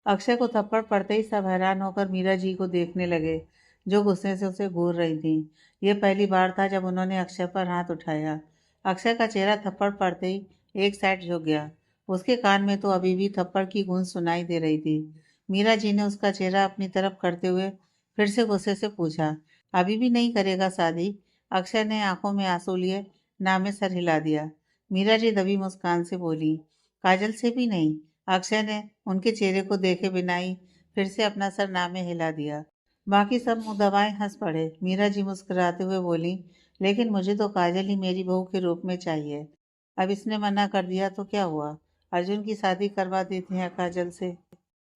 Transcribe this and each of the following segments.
अक्षय को थप्पड़ पड़ते ही सब हैरान होकर मीरा जी को देखने लगे, जो गुस्से से उसे घूर रही थी। ये पहली बार था जब उन्होंने अक्षय पर हाथ उठाया। अक्षय का चेहरा थप्पड़ पड़ते ही एक साइड झुक गया। उसके कान में तो अभी भी थप्पड़ की गूंज सुनाई दे रही थी। मीरा जी ने उसका चेहरा अपनी तरफ करते हुए फिर से गुस्से से पूछा, अभी भी नहीं करेगा शादी? अक्षय ने आंखों में आंसू लिए ना में सर हिला दिया। मीरा जी दबी मुस्कान से बोली, काजल से भी नहीं? अक्षय ने उनके चेहरे को देखे बिना ही फिर से अपना सर ना में हिला दिया। बाकी सब मुंह दबाए हंस पड़े। मीरा जी मुस्कुराते हुए बोली, लेकिन मुझे तो काजल ही मेरी बहू के रूप में चाहिए। अब इसने मना कर दिया तो क्या हुआ? अर्जुन की शादी करवा देते हैं काजल से।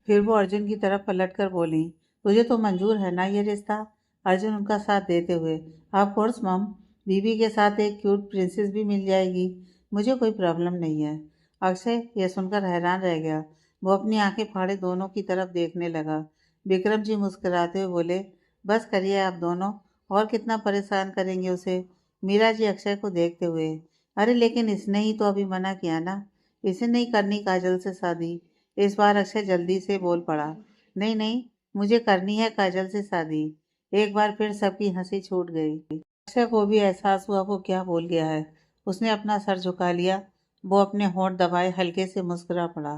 फिर वो अर्जुन की तरफ पलटकर बोली, तुझे तो मंजूर है ना ये रिश्ता? अर्जुन उनका साथ देते हुए, ऑफ कोर्स मम, बीबी के साथ एक क्यूट प्रिंसेस भी मिल जाएगी, मुझे कोई प्रॉब्लम नहीं है। अक्षय यह सुनकर हैरान रह गया। वो अपनी आंखें फाड़े दोनों की तरफ देखने लगा। विक्रम जी मुस्कुराते हुए बोले, बस करिए आप दोनों, और कितना परेशान करेंगे उसे? मीरा जी अक्षय को देखते हुए, अरे लेकिन इसने ही तो अभी मना किया ना, इसे नहीं करनी काजल से शादी। इस बार अक्षय जल्दी से बोल पड़ा, नहीं नहीं, मुझे करनी है काजल से शादी। एक बार फिर सबकी हंसी छूट गई। अक्षय को भी एहसास हुआ वो क्या बोल गया है। उसने अपना सर झुका लिया। वो अपने होंठ दबाए हल्के से मुस्कुरा पड़ा।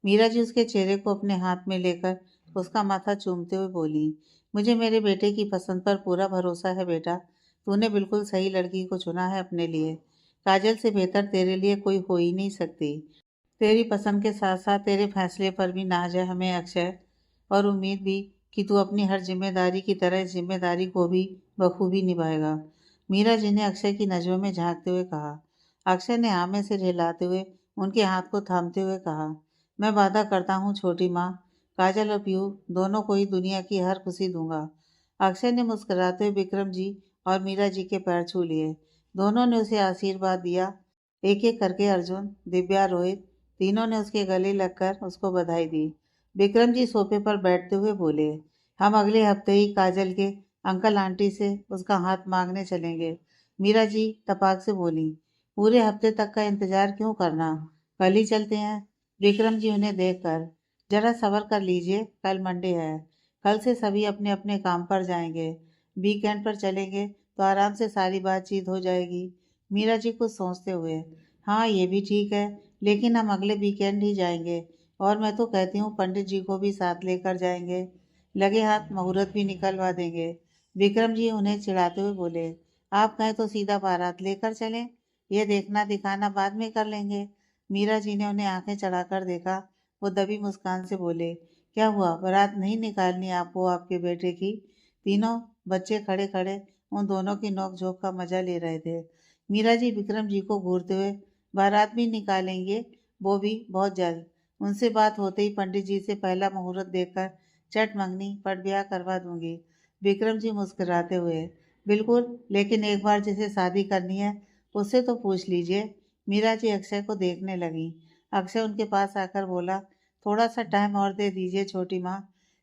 मीरा जी उसके चेहरे को अपने हाथ में लेकर उसका माथा चूमते हुए बोली, मुझे मेरे बेटे की पसंद पर पूरा भरोसा है बेटा। तूने बिल्कुल सही लड़की को चुना है अपने लिए। काजल से बेहतर तेरे लिए कोई हो ही नहीं सकती। तेरी पसंद के साथ साथ तेरे फैसले पर भी नाज है हमें अक्षय, और उम्मीद भी कि तू अपनी हर जिम्मेदारी की तरह इस जिम्मेदारी को भी बखूबी निभाएगा। मीरा जी ने अक्षय की नजरों में झांकते हुए कहा। अक्षय ने हाँ में सिर हिलाते हुए उनके हाथ को थामते हुए कहा, मैं वादा करता हूँ छोटी माँ, काजल और पीयू दोनों को ही दुनिया की हर खुशी दूंगा। अक्षय ने मुस्कुराते हुए विक्रम जी और मीरा जी के पैर छू लिए। दोनों ने उसे आशीर्वाद दिया। एक एक करके अर्जुन, दिव्या, रोहित तीनों ने उसके गले लगकर उसको बधाई दी। विक्रम जी सोफे पर बैठते हुए बोले, हम अगले हफ्ते ही काजल के अंकल आंटी से उसका हाथ मांगने चलेंगे। मीरा जी तपाक से बोली, पूरे हफ्ते तक का इंतजार क्यों करना, कल ही चलते हैं। विक्रम जी उन्हें देखकर, जरा सब्र कर लीजिए, कल मंडे है, कल से सभी अपने अपने काम पर जाएंगे। वीकेंड पर चलेंगे तो आराम से सारी बातचीत हो जाएगी। मीरा जी कुछ सोचते हुए, हाँ ये भी ठीक है, लेकिन हम अगले वीकेंड ही जाएंगे, और मैं तो कहती हूँ पंडित जी को भी साथ लेकर जाएंगे, लगे हाथ मुहूर्त भी निकलवा देंगे। विक्रम जी उन्हें चिढ़ाते हुए बोले, आप कहें तो सीधा बारात लेकर चलें, ये देखना दिखाना बाद में कर लेंगे। मीरा जी ने उन्हें आंखें चढ़ाकर देखा। वो दबी मुस्कान से बोले, क्या हुआ, बारात नहीं निकालनी आपको आपके बेटे की? तीनों बच्चे खड़े खड़े उन दोनों की नोक-झोंक का मजा ले रहे थे। मीरा जी विक्रम जी को घूरते हुए, बारात भी निकालेंगे, वो भी बहुत जल्द। उनसे बात होते ही पंडित जी से पहला मुहूर्त देखकर चट मंगनी पट ब्याह करवा दूंगी। विक्रम जी मुस्कुराते हुए, बिल्कुल, लेकिन एक बार जिसे शादी करनी है उससे तो पूछ लीजिए। मीरा जी अक्षय को देखने लगी। अक्षय उनके पास आकर बोला, थोड़ा सा टाइम और दे दीजिए छोटी माँ,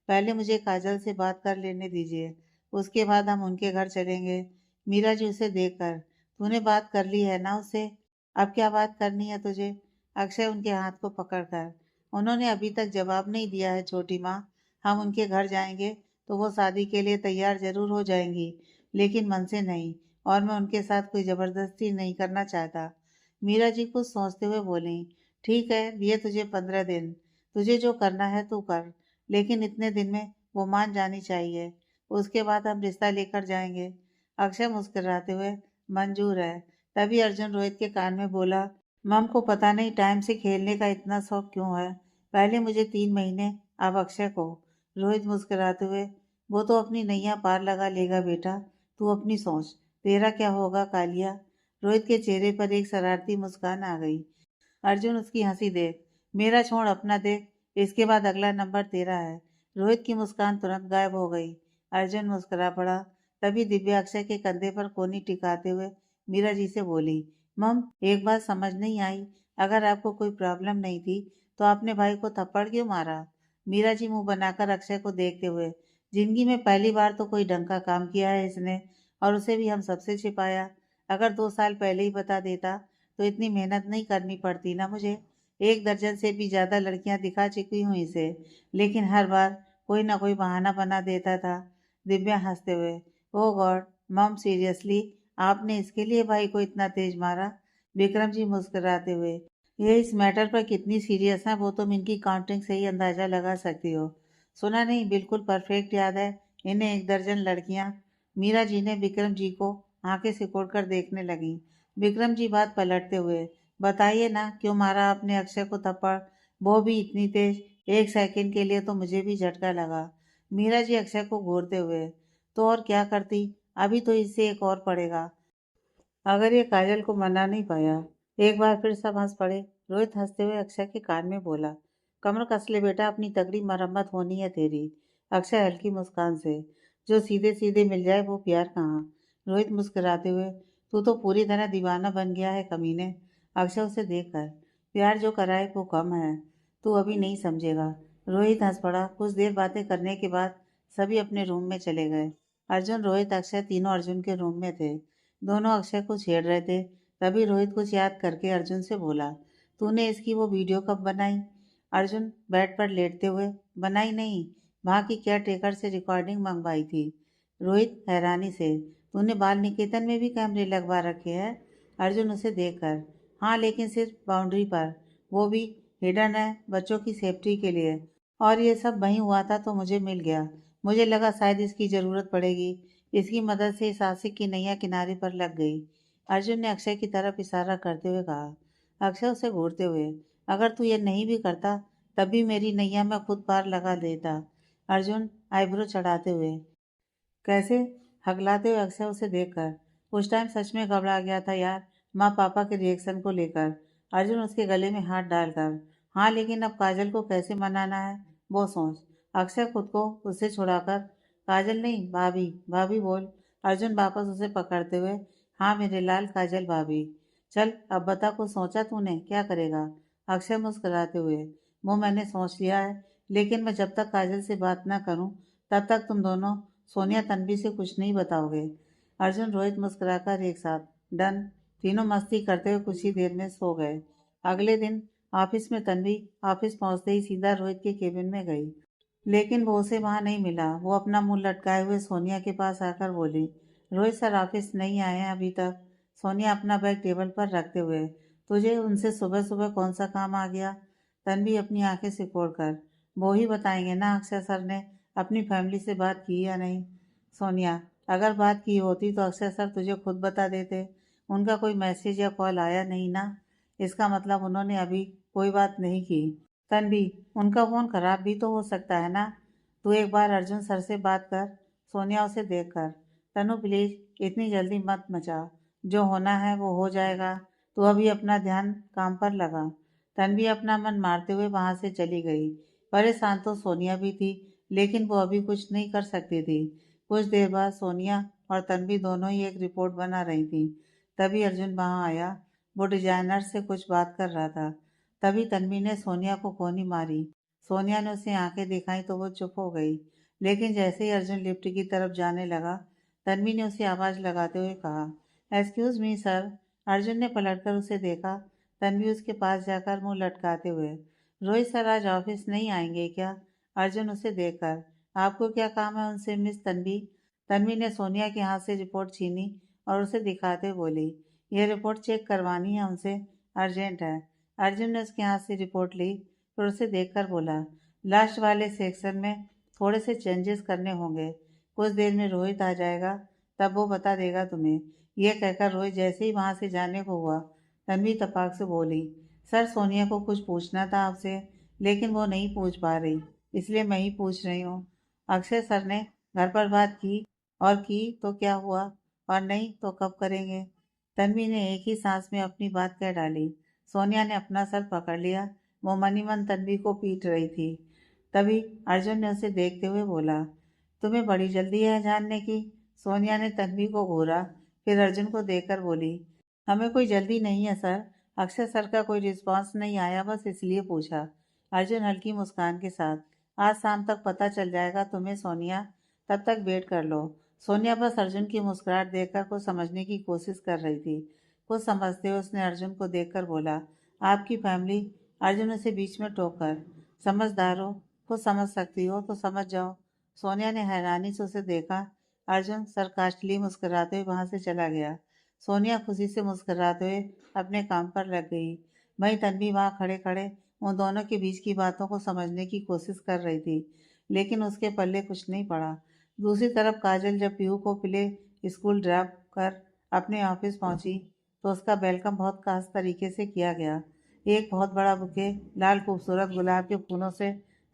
पहले मुझे काजल से बात कर लेने दीजिए, उसके बाद हम उनके घर चलेंगे। मीरा जी उसे देखकर, तूने बात कर ली है ना उससे, अब क्या बात करनी है तुझे? अक्षय उनके हाथ को पकड़कर, उन्होंने अभी तक जवाब नहीं दिया है छोटी माँ, हम उनके घर जाएंगे तो वो शादी के लिए तैयार जरूर हो जाएंगी, लेकिन मन से नहीं, और मैं उनके साथ कोई जबरदस्ती नहीं करना चाहता। मीरा जी कुछ सोचते हुए बोली, ठीक है, दिए तुझे 15 दिन, तुझे जो करना है तू कर, लेकिन इतने दिन में वो मान जानी चाहिए, उसके बाद हम रिश्ता लेकर जाएंगे। अक्षय मुस्कुराते हुए, मंजूर है। तभी अर्जुन रोहित के कान में बोला, मम को पता नहीं टाइम से खेलने का इतना शौक क्यों है, पहले मुझे 3 महीने, अब अक्षय को। रोहित मुस्कुराते हुए, वो तो अपनी नैया पार लगा लेगा बेटा, तू अपनी सोच, तेरा क्या होगा कालिया? रोहित के चेहरे पर एक शरारती मुस्कान आ गई। अर्जुन उसकी हंसी देख, मेरा छोड़ अपना देख, इसके बाद अगला नंबर तेरा है। रोहित की मुस्कान तुरंत गायब हो गई। अर्जुन मुस्कुरा पड़ा। तभी दिव्या अक्षय के कंधे पर कोनी टिकाते हुए मीरा जी से बोली, मम एक बात समझ नहीं आई, अगर आपको कोई प्रॉब्लम नहीं थी तो आपने भाई को थप्पड़ क्यों मारा? मीरा जी मुंह बनाकर अक्षय को देखते हुए, जिंदगी में पहली बार तो कोई ढंग का काम किया है इसने, और उसे भी हम सबसे छिपाया। अगर 2 साल पहले ही बता देता तो इतनी मेहनत नहीं करनी पड़ती ना मुझे। 1 दर्जन से भी ज़्यादा लड़कियां दिखा चुकी हूँ इसे, लेकिन हर बार कोई ना कोई बहाना बना देता था। दिव्या हंसते हुए, ओह गॉड मॉम सीरियसली आपने इसके लिए भाई को इतना तेज मारा? विक्रम जी मुस्कुराते हुए, ये इस मैटर पर कितनी सीरियस है वो तुम इनकी काउंटिंग से ही अंदाजा लगा सकती हो। सुना नहीं, बिल्कुल परफेक्ट याद है। इन्हें 1 दर्जन लड़कियां। मीरा जी ने विक्रम जी को आंखें सिकोड़ कर देखने लगी। विक्रम जी बात पलटते हुए, बताइए ना क्यों मारा आपने अक्षय को थप्पड़, वो भी इतनी तेज? 1 सेकंड के लिए तो मुझे भी झटका लगा। मीरा जी अक्षय को घूरते हुए, तो और क्या करती, अभी तो इससे एक और पड़ेगा अगर ये काजल को मना नहीं पाया। एक बार फिर सब हंस पड़े। रोहित हंसते हुए अक्षय के कान में बोला, कमर कस ले बेटा, अपनी तगड़ी मरम्मत होनी है तेरी। अक्षय हल्की मुस्कान से, जो सीधे सीधे मिल जाए वो प्यार कहाँ। रोहित मुस्कुराते हुए, तू तो पूरी तरह दीवाना बन गया है कमीने। अक्षय उसे देखकर, प्यार जो कराए वो कम है, तू अभी नहीं समझेगा। रोहित हंस पड़ा। कुछ देर बातें करने के बाद सभी अपने रूम में चले गए। अर्जुन, रोहित, अक्षय तीनों अर्जुन के रूम में थे। दोनों अक्षय को छेड़ रहे थे। तभी रोहित कुछ याद करके अर्जुन से बोला, तूने इसकी वो वीडियो कब बनाई? अर्जुन बेड पर लेटते हुए, बनाई नहीं, वहाँ की केयर टेकर से रिकॉर्डिंग मंगवाई थी। रोहित हैरानी से, तूने बाल निकेतन में भी कैमरे लगवा रखे हैं? अर्जुन उसे देखकर, हाँ लेकिन सिर्फ बाउंड्री पर, वो भी हिडन है, बच्चों की सेफ्टी के लिए। और ये सब वहीं हुआ था तो मुझे मिल गया। मुझे लगा शायद इसकी ज़रूरत पड़ेगी। इसकी मदद से इस आशिक की नैया किनारे पर लग गई। अर्जुन ने अक्षय की तरफ इशारा करते हुए कहा। अक्षय उसे घूरते हुए, अगर तू ये नहीं भी करता तब भी मेरी नैया में खुद पार लगा देता। अर्जुन आईब्रो चढ़ाते हुए, कैसे? हकलाते हुए अक्षय उसे देखकर, उस टाइम सच में घबरा गया था यार, माँ पापा के रिएक्शन को लेकर। अर्जुन उसके गले में हाथ डालकर, हाँ लेकिन अब काजल को कैसे मनाना है वो सोच। अक्षय खुद को उससे छुड़ाकर, काजल नहीं भाभी, भाभी बोल। अर्जुन वापस उसे पकड़ते हुए, हाँ मेरे लाल काजल भाभी। चल अब बता, कुछ सोचा तूने, क्या करेगा? अक्षय मुस्कुराते हुए, वो मैंने सोच लिया है, लेकिन मैं जब तक काजल से बात ना करूं तब तक तुम दोनों सोनिया तन्वी से कुछ नहीं बताओगे। अर्जुन रोहित मुस्कुराकर एक साथ, डन। तीनों मस्ती करते हुए कुछ ही देर में सो गए। अगले दिन ऑफिस में तन्वी ऑफिस पहुंचते ही सीधा रोहित के केबिन में गई, लेकिन वो उसे वहां नहीं मिला। वो अपना मुंह लटकाए हुए सोनिया के पास आकर बोली, रोहित सर ऑफिस नहीं आए हैं अभी तक। सोनिया अपना बैग टेबल पर रखते हुए, तुझे उनसे सुबह सुबह कौन सा काम आ गया? तन्वी अपनी आंखें सिकोड़कर, वो ही बताएंगे ना अक्षय सर ने अपनी फैमिली से बात की या नहीं। सोनिया, अगर बात की होती तो अक्षय सर तुझे खुद बता देते। उनका कोई मैसेज या कॉल आया नहीं ना, इसका मतलब उन्होंने अभी कोई बात नहीं की। तन्वी, उनका फ़ोन खराब भी तो हो सकता है ना। तू एक बार अर्जुन सर से बात कर। सोनिया उसे देखकर, तनु प्लीज इतनी जल्दी मत मचा, जो होना है वो हो जाएगा। तू अभी अपना ध्यान काम पर लगा। तन्वी अपना मन मारते हुए वहां से चली गई। परेशान तो सोनिया भी थी, लेकिन वो अभी कुछ नहीं कर सकती थी। कुछ देर बाद सोनिया और तन्वी दोनों ही एक रिपोर्ट बना रही थी। तभी अर्जुन वहां आया। वो डिजाइनर से कुछ बात कर रहा था। तभी तन्वी ने सोनिया को कोनी मारी। सोनिया ने उसे आंखें दिखाई तो वो चुप हो गई, लेकिन जैसे ही अर्जुन लिफ्ट की तरफ जाने लगा, तन्वी ने उसे आवाज लगाते हुए कहा, एक्सक्यूज मी सर। अर्जुन ने पलटकर उसे देखा। तन्वी उसके पास जाकर मुंह लटकाते हुए, रोहित सर आज ऑफिस नहीं आएंगे क्या? अर्जुन उसे देखकर, आपको क्या काम है उनसे मिस तन्वी? तन्वी ने सोनिया के हाथ से रिपोर्ट छीनी और उसे दिखाते हुए बोली, यह रिपोर्ट चेक करवानी है उनसे, अर्जेंट है। अर्जुन ने उसके हाथ से रिपोर्ट ली, फिर उसे देखकर बोला, लास्ट वाले सेक्शन में थोड़े से चेंजेस करने होंगे। कुछ देर में रोहित आ जाएगा, तब वो बता देगा तुम्हें। यह कहकर रोहित जैसे ही वहां से जाने को हुआ, तन्वी तपाक से बोली, सर सोनिया को कुछ पूछना था आपसे, लेकिन वो नहीं पूछ पा रही, इसलिए मैं ही पूछ रही हूँ। अक्षय सर ने घर पर बात की, और की तो क्या हुआ, और नहीं तो कब करेंगे? तन्वी ने एक ही सांस में अपनी बात कह डाली। सोनिया ने अपना सर पकड़ लिया। वो मनी मन तन्वी को पीट रही थी। तभी अर्जुन ने उसे देखते हुए बोला, तुम्हें बड़ी जल्दी है जानने की? सोनिया ने तन्वी को घूरा, फिर अर्जुन को देखकर बोली, हमें कोई जल्दी नहीं है सर। अक्षय सर का कोई रिस्पांस नहीं आया, बस इसलिए पूछा। अर्जुन हल्की मुस्कान के साथ, आज शाम तक पता चल जाएगा तुम्हें सोनिया, तब तक वेट कर लो। सोनिया बस अर्जुन की मुस्कुराहट देखकर कुछ समझने की कोशिश कर रही थी। कुछ समझते हुए उसने अर्जुन को देखकर बोला, आपकी फैमिली अर्जुन उसे बीच में टोकर, समझदार हो, खुद समझ सकती हो तो समझ जाओ। सोनिया ने हैरानी से उसे देखा। अर्जुन सरकास्टली मुस्कुराते हुए वहां से चला गया। सोनिया खुशी से मुस्कुराते हुए अपने काम पर लग गई। वहीं तन्वी वहां खड़े खड़े उन दोनों के बीच की बातों को समझने की कोशिश कर रही थी, लेकिन उसके पल्ले कुछ नहीं पड़ा। दूसरी तरफ काजल जब पीहू को प्ले स्कूल ड्रॉप कर अपने ऑफिस पहुंची तो उसका वेलकम बहुत खास तरीके से किया गया। एक बहुत बड़ा बुके लाल खूबसूरत गुलाब के फूलों से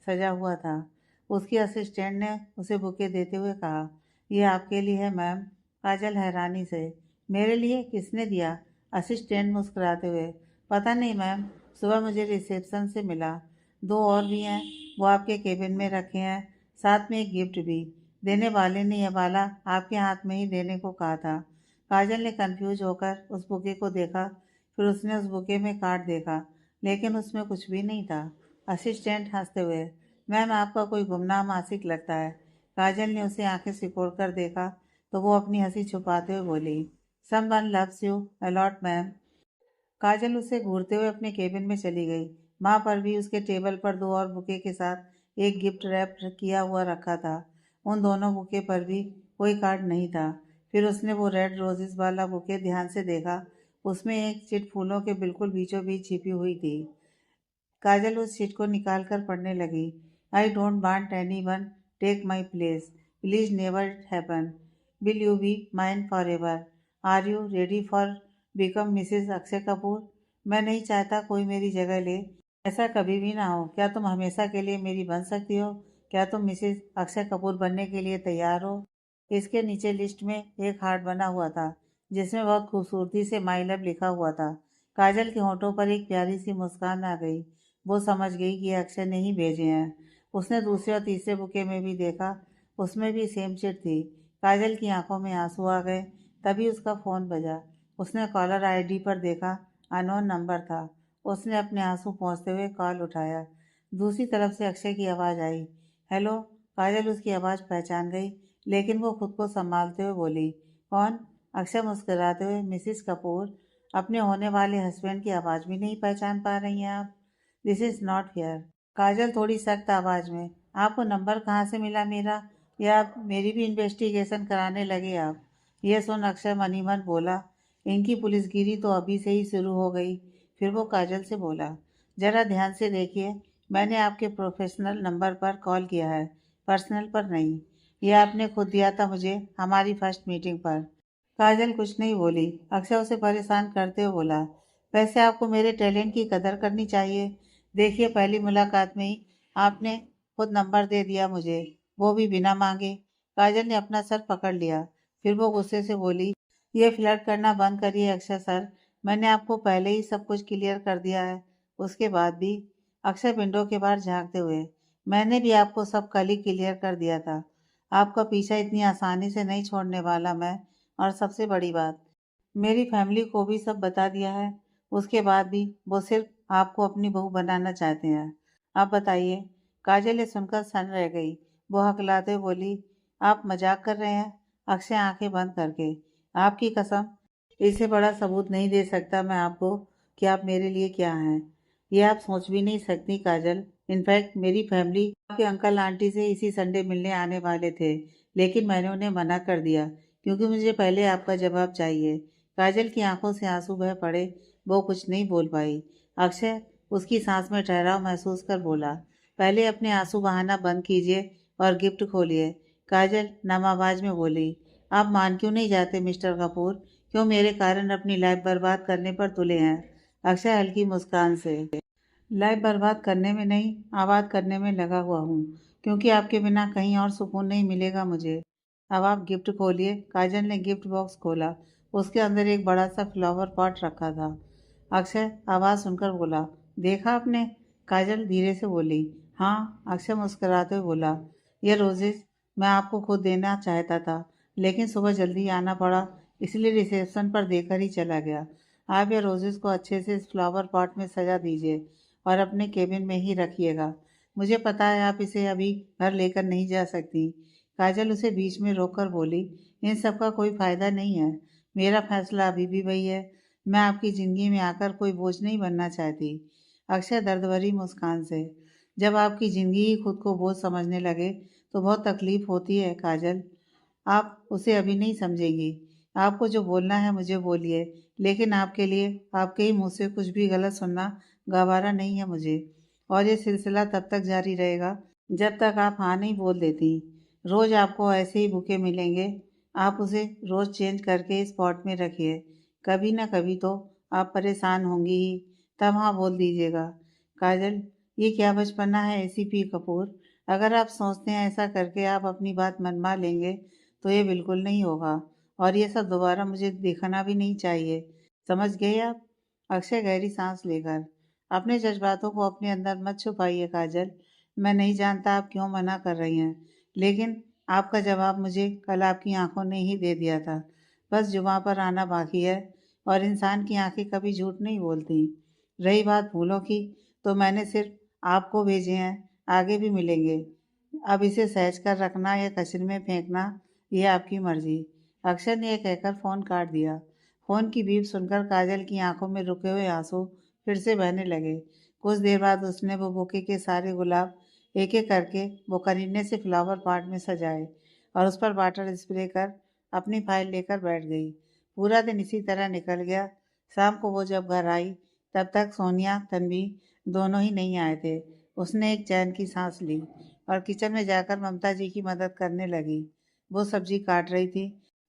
सजा हुआ था। उसकी असिस्टेंट ने उसे बुके देते हुए कहा, यह आपके लिए है मैम। काजल हैरानी से, मेरे लिए? किसने दिया? असिस्टेंट मुस्कुराते हुए, पता नहीं मैम, सुबह मुझे रिसेप्शन से मिला। दो और भी हैं, वो आपके केबिन में रखे हैं, साथ में एक गिफ्ट भी। देने वाले ने यह वाला आपके हाथ में ही देने को कहा था। काजल ने कंफ्यूज होकर उस बुके को देखा, फिर उसने उस बुके में कार्ड देखा, लेकिन उसमें कुछ भी नहीं था। असिस्टेंट हंसते हुए, मैम आपका कोई गुमनाम आशिक लगता है। काजल ने उसे आंखें सिकोड़ कर देखा तो वो अपनी हंसी छुपाते हुए बोली, someone loves you a lot ma'am. Kajal उसे घूरते हुए अपने केबिन में चली गई। वहां पर भी उसके टेबल पर दो और बुके के साथ एक गिफ्ट रैप किया हुआ रखा था। उन दोनों बुके पर भी कोई कार्ड नहीं था। फिर उसने वो रेड रोजेस वाला बुके ध्यान से देखा। उसमें एक चिट फूलों के बिल्कुल बीचों बीच छिपी हुई थी। काजल उस चिट को निकाल कर पढ़ने लगी। I don't want anyone take my place, please never happen, will you be mine forever, are you ready for become Mrs Akshay Kapoor. मैं नहीं चाहता कोई मेरी जगह ले, ऐसा कभी भी ना हो। क्या तुम हमेशा के लिए मेरी बन सकती हो? क्या तुम मिसेस अक्षय कपूर बनने के लिए तैयार हो? इसके नीचे लिस्ट में एक हार्ट बना हुआ था, जिसमें बहुत खूबसूरती से माई लव लिखा हुआ था। काजल के होठों पर एक प्यारी सी मुस्कान आ गई। वो समझ गई कि ये अक्षय ने ही भेजे हैं। उसने दूसरे और तीसरे बुके में भी देखा, उसमें भी सेम चिट थी। काजल की आंखों में आंसू आ गए। तभी उसका फ़ोन बजा। उसने कॉलर आईडी पर देखा, अननोन नंबर था। उसने अपने आंसू पोंछते हुए कॉल उठाया। दूसरी तरफ से अक्षय की आवाज़ आई, हेलो। काजल उसकी आवाज़ पहचान गई, लेकिन वो खुद को संभालते हुए बोली, कौन? अक्षय मुस्कुराते हुए, मिसिस कपूर। अपने होने वाले हस्बैंड की आवाज़ भी नहीं पहचान पा रही हैं आप? This is not fair. Kajal थोड़ी सख्त आवाज़ में, आपको नंबर कहाँ से मिला मेरा? या आप मेरी भी इन्वेस्टिगेशन कराने लगे आप? यह सुन अक्षय मनी मन बोला, इनकी पुलिसगिरी तो अभी से ही शुरू हो गई। फिर वो काजल से बोला, ज़रा ध्यान से देखिए, मैंने आपके प्रोफेशनल नंबर पर कॉल किया है, पर्सनल पर नहीं। यह आपने खुद दिया था मुझे हमारी फर्स्ट मीटिंग पर। काजल कुछ नहीं बोली। अक्षय उसे परेशान करते हुए बोला, वैसे आपको मेरे टैलेंट की कदर करनी चाहिए। देखिए, पहली मुलाकात में ही आपने खुद नंबर दे दिया मुझे, वो भी बिना मांगे। काजल ने अपना सर पकड़ लिया। फिर वो गुस्से से बोली, ये फ्लर्ट करना बंद करिए अक्षय सर। मैंने आपको पहले ही सब कुछ क्लियर कर दिया है। उसके बाद भी? अक्षय विंडो के बाहर झांकते हुए, मैंने भी आपको सब कल ही क्लियर कर दिया था। आपका पीछा इतनी आसानी से नहीं छोड़ने वाला मैं। और सबसे बड़ी बात, मेरी फैमिली को भी सब बता दिया है। उसके बाद भी वो सिर्फ आपको अपनी बहू बनाना चाहते हैं। आप बताइए। काजल ये सुनकर सन रह गई। वो हकलाते हुए बोली, आप मजाक कर रहे हैं? अक्षय आंखें बंद करके, आपकी कसम, इससे बड़ा सबूत नहीं दे सकता मैं आपको कि आप मेरे लिए क्या हैं। ये आप सोच भी नहीं सकती काजल। इनफैक्ट मेरी फैमिली आपके अंकल आंटी से इसी संडे मिलने आने वाले थे, लेकिन मैंने उन्हें मना कर दिया क्योंकि मुझे पहले आपका जवाब चाहिए। काजल की आंखों से आंसू बह पड़े। वो कुछ नहीं बोल पाई। अक्षय उसकी सांस में ठहराव महसूस कर बोला, पहले अपने आंसू बहाना बंद कीजिए और गिफ्ट खोलिए। काजल नम आवाज में बोली, आप मान क्यों नहीं जाते मिस्टर कपूर? क्यों मेरे कारण अपनी लाइफ बर्बाद करने पर तुले हैं? अक्षय हल्की मुस्कान से, लाइफ बर्बाद करने में नहीं, आबाद करने में लगा हुआ हूँ, क्योंकि आपके बिना कहीं और सुकून नहीं मिलेगा मुझे। अब आप गिफ्ट खोलिए। काजल ने गिफ्ट बॉक्स खोला। उसके अंदर एक बड़ा सा फ्लावर पॉट रखा था। अक्षय आवाज़ सुनकर बोला, देखा आपने? काजल धीरे से बोली, हाँ। अक्षय मुस्कुराते हुए बोला, ये रोजेज मैं आपको खुद देना चाहता था, लेकिन सुबह जल्दी आना पड़ा, इसलिए रिसेप्शन पर देकर ही चला गया। आप ये रोजेज को अच्छे से इस फ्लावर पॉट में सजा दीजिए और अपने केबिन में ही रखिएगा। मुझे पता है आप इसे अभी घर लेकर नहीं जा सकती। काजल उसे बीच में रोककर बोली, इन सब का कोई फायदा नहीं है। मेरा फैसला अभी भी वही है। मैं आपकी ज़िंदगी में आकर कोई बोझ नहीं बनना चाहती। अक्षय दर्द भरी मुस्कान से। जब आपकी ज़िंदगी ही खुद को बोझ समझने लगे तो बहुत तकलीफ होती है काजल। आप उसे अभी नहीं समझेंगी। आपको जो बोलना है मुझे बोलिए, लेकिन आपके लिए आपके ही मुँह से कुछ भी गलत सुनना गवारा नहीं है मुझे। और ये सिलसिला तब तक जारी रहेगा जब तक आप हाँ नहीं बोल देती। रोज़ आपको ऐसे ही बुके मिलेंगे। आप उसे रोज़ चेंज करके स्पॉट में रखिए। कभी ना कभी तो आप परेशान होंगी ही, तब हाँ बोल दीजिएगा। काजल, ये क्या बचपना है एसीपी कपूर। अगर आप सोचते हैं ऐसा करके आप अपनी बात मनवा लेंगे तो ये बिल्कुल नहीं होगा, और ये सब दोबारा मुझे देखना भी नहीं चाहिए। समझ गए आप? अक्षय गहरी सांस लेकर। अपने जज्बातों को अपने अंदर मत छुपाइए काजल। मैं नहीं जानता आप क्यों मना कर रही हैं, लेकिन आपका जवाब मुझे कल आपकी आंखों ने ही दे दिया था। बस जुबां पर आना बाकी है, और इंसान की आंखें कभी झूठ नहीं बोलती। रही बात फूलों की, तो मैंने सिर्फ आपको भेजे हैं, आगे भी मिलेंगे। अब इसे सहज कर रखना या कचरे में फेंकना, ये आपकी मर्जी। अक्षर ने यह कहकर फ़ोन काट दिया। फ़ोन की बीप सुनकर काजल की आंखों में रुके हुए आंसू फिर से बहने लगे। कुछ देर बाद उसने वो बुके के सारे गुलाब एक एक करके वो करीने से फ्लावर पॉट में सजाए और उस पर वाटर स्प्रे कर अपनी फाइल लेकर बैठ गई। पूरा दिन इसी तरह निकल गया। शाम को वो जब घर आई तब तक सोनिया तन्वी दोनों ही नहीं आए थे। उसने एक चैन की सांस ली और किचन में जाकर ममता जी की मदद करने लगी। वो सब्जी काट रही थी,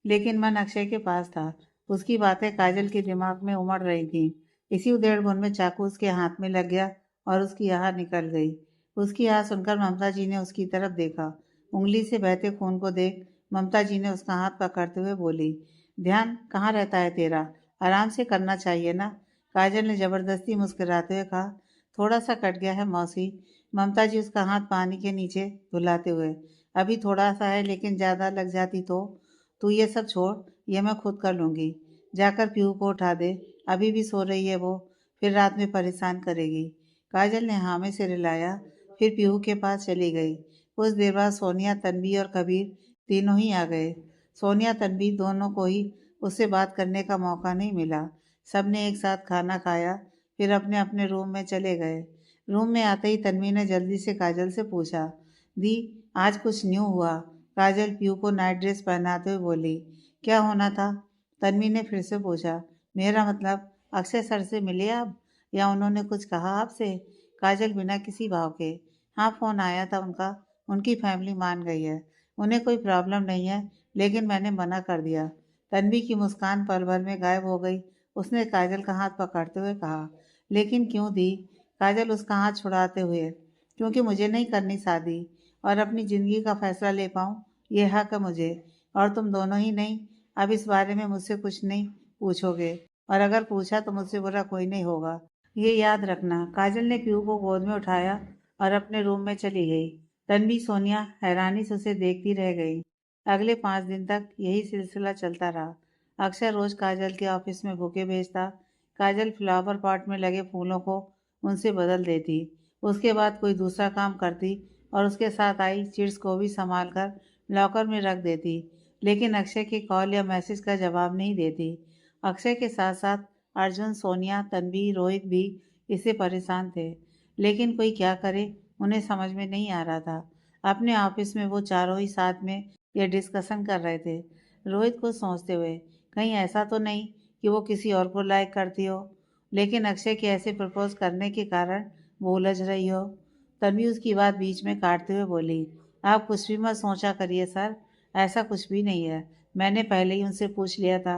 लेकिन मन अक्षय के पास था। उसकी बातें काजल के दिमाग में उमड़ रही थी। इसी उधेड़-बुन में चाकू उसके हाथ में लग गया और उसकी आह निकल गई। उसकी आह सुनकर ममता जी ने उसकी तरफ देखा। उंगली से बहते खून को देख ममता जी ने उसका हाथ पकड़ते हुए बोली, ध्यान कहाँ रहता है तेरा? आराम से करना चाहिए ना। काजल ने जबरदस्ती मुस्कुराते हुए कहा, थोड़ा सा कट गया है मौसी। ममता जी उसका हाथ पानी के नीचे धुलाते हुए, अभी थोड़ा सा है, लेकिन ज़्यादा लग जाती तो। तू ये सब छोड़, ये मैं खुद कर लूँगी। जाकर पीहू को उठा दे, अभी भी सो रही है वो, फिर रात में परेशान करेगी। काजल ने हाँ में सिर हिलाया, फिर पीहू के पास चली गई। कुछ देर बाद सोनिया, तन्वी और कबीर तीनों ही आ गए। सोनिया तन्वी दोनों को ही उससे बात करने का मौका नहीं मिला। सबने एक साथ खाना खाया, फिर अपने अपने रूम में चले गए। रूम में आते ही तन्वी ने जल्दी से काजल से पूछा, दी आज कुछ न्यू हुआ? काजल पीहू को नाइट ड्रेस पहनाते हुए बोली, क्या होना था? तन्वी ने फिर से पूछा, मेरा मतलब अक्षय सर से मिले आप, या उन्होंने कुछ कहा आपसे? काजल बिना किसी भाव के, हाँ फ़ोन आया था उनका, उनकी फैमिली मान गई है, उन्हें कोई प्रॉब्लम नहीं है, लेकिन मैंने मना कर दिया। तन्वी की मुस्कान पल भर में गायब हो गई। उसने काजल का हाथ पकड़ते हुए कहा, लेकिन क्यों दी? काजल उसका हाथ छुड़ाते हुए, क्योंकि मुझे नहीं करनी शादी, और अपनी ज़िंदगी का फैसला ले पाऊँ ये हक है मुझे, और तुम दोनों ही नहीं। अब इस बारे में मुझसे कुछ नहीं पूछोगे, और अगर पूछा तो मुझसे बुरा कोई नहीं होगा, ये याद रखना। काजल ने पीहू को गोद में उठाया और अपने रूम में चली गई। तन्वी सोनिया हैरानी से उसे देखती रह गई। अगले 5 दिन तक यही सिलसिला चलता रहा। अक्सर रोज काजल के ऑफिस में बुके भेजता। काजल फ्लावर पॉट में लगे फूलों को उनसे बदल देती। उसके बाद कोई दूसरा काम करती और उसके साथ आई चिट्स को भी संभाल कर लॉकर में रख देती, लेकिन अक्षय के कॉल या मैसेज का जवाब नहीं देती। अक्षय के साथ साथ अर्जुन, सोनिया, तन्वी, रोहित भी इससे परेशान थे, लेकिन कोई क्या करे उन्हें समझ में नहीं आ रहा था। अपने ऑफिस में वो चारों ही साथ में ये डिस्कशन कर रहे थे। रोहित को सोचते हुए, कहीं ऐसा तो नहीं कि वो किसी और को लाइक करती हो, लेकिन अक्षय के ऐसे प्रपोज करने के कारण वो उलझ रही हो। तन्वी उसकी बात बीच में काटते हुए बोली, आप कुछ भी मत सोचा करिए सर, ऐसा कुछ भी नहीं है, मैंने पहले ही उनसे पूछ लिया था।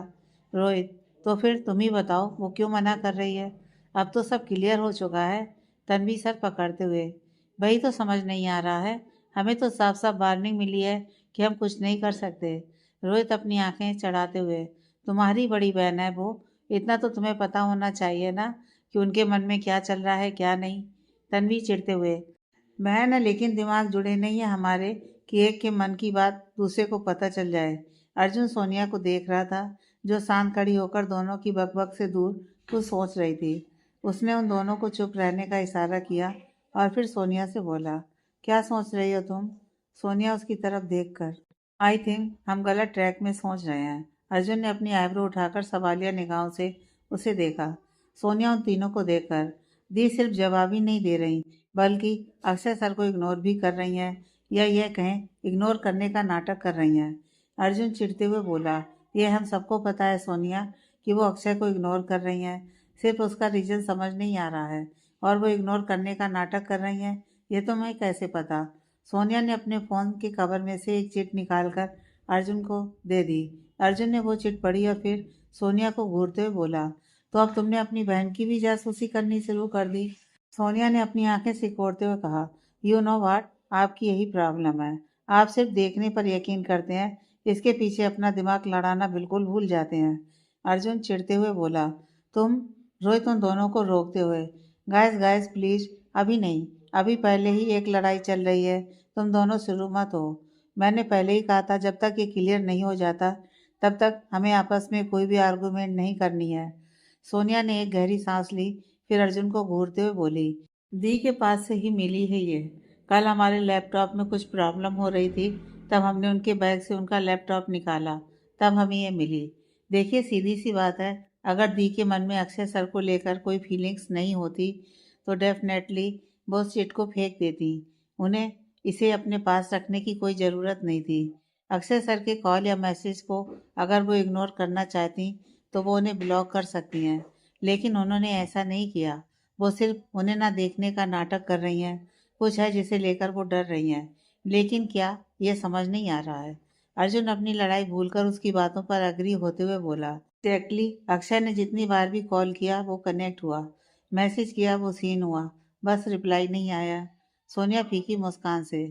रोहित, तो फिर तुम ही बताओ वो क्यों मना कर रही है? अब तो सब क्लियर हो चुका है। तन्वी सर पकड़ते हुए, वही तो समझ नहीं आ रहा है, हमें तो साफ साफ वार्निंग मिली है कि हम कुछ नहीं कर सकते। रोहित अपनी आंखें चढ़ाते हुए, तुम्हारी बड़ी बहन है वो, इतना तो तुम्हें पता होना चाहिए ना कि उनके मन में क्या चल रहा है क्या नहीं। तन्वी चिढ़ते हुए, बहन है लेकिन दिमाग जुड़े नहीं है हमारे कि एक के मन की बात दूसरे को पता चल जाए। अर्जुन सोनिया को देख रहा था, जो शांत खड़ी होकर दोनों की बकबक से दूर कुछ सोच रही थी। उसने उन दोनों को चुप रहने का इशारा किया और फिर सोनिया से बोला, क्या सोच रही हो तुम? सोनिया उसकी तरफ देखकर, आई थिंक हम गलत ट्रैक में सोच रहे हैं। अर्जुन ने अपनी आईब्रो उठाकर सवालिया निगाहों से उसे देखा। सोनिया उन तीनों को देखकर, दी सिर्फ जवाब ही नहीं दे रही, बल्कि अक्षय सर को इग्नोर भी कर रही हैं, या यह कहें इग्नोर करने का नाटक कर रही हैं। अर्जुन चिढ़ते हुए बोला, यह हम सबको पता है सोनिया कि वो अक्षय को इग्नोर कर रही हैं, सिर्फ उसका रीजन समझ नहीं आ रहा है और वो इग्नोर करने का नाटक कर रही हैं, ये तो मैं कैसे पता। सोनिया ने अपने फ़ोन के कवर में से एक चिट निकालकर अर्जुन को दे दी। अर्जुन ने वो चिट पढ़ी और फिर सोनिया को घूरते हुए बोला, तो अब तुमने अपनी बहन की भी जासूसी करनी शुरू कर दी। सोनिया ने अपनी आंखें सिकोड़ते हुए कहा, यू नो वाट, आपकी यही प्रॉब्लम है। आप सिर्फ देखने पर यकीन करते हैं, इसके पीछे अपना दिमाग लड़ाना बिल्कुल भूल जाते हैं। अर्जुन चिढ़ते हुए बोला, तुम रोहित उन दोनों को रोकते हुए, गाइस गाइस प्लीज, अभी नहीं, अभी पहले ही एक लड़ाई चल रही है, तुम दोनों शुरू मत हो। मैंने पहले ही कहा था जब तक ये क्लियर नहीं हो जाता तब तक हमें आपस में कोई भी आर्गूमेंट नहीं करनी है। सोनिया ने एक गहरी सांस ली, फिर अर्जुन को घूरते हुए बोली, दी के पास से ही मिली है ये। कल हमारे लैपटॉप में कुछ प्रॉब्लम हो रही थी, तब हमने उनके बैग से उनका लैपटॉप निकाला, तब हमें ये मिली। देखिए सीधी सी बात है, अगर दी के मन में अक्षय सर को लेकर कोई फीलिंग्स नहीं होती तो डेफिनेटली वो उस चिट को फेंक देती। उन्हें इसे अपने पास रखने की कोई ज़रूरत नहीं थी। अक्षय सर के कॉल या मैसेज को अगर वो इग्नोर करना चाहती तो वो उन्हें ब्लॉक कर सकती हैं, लेकिन उन्होंने ऐसा नहीं किया। वो सिर्फ उन्हें ना देखने का नाटक कर रही हैं, कुछ है जिसे लेकर वो डर रही हैं, लेकिन क्या, ये समझ नहीं आ रहा है। अर्जुन अपनी लड़ाई भूलकर उसकी बातों पर अग्री होते हुए बोला, एग्जैक्टली, अक्षय ने जितनी बार भी कॉल किया वो कनेक्ट हुआ, मैसेज किया वो सीन हुआ, बस रिप्लाई नहीं आया। सोनिया फीकी मुस्कान से,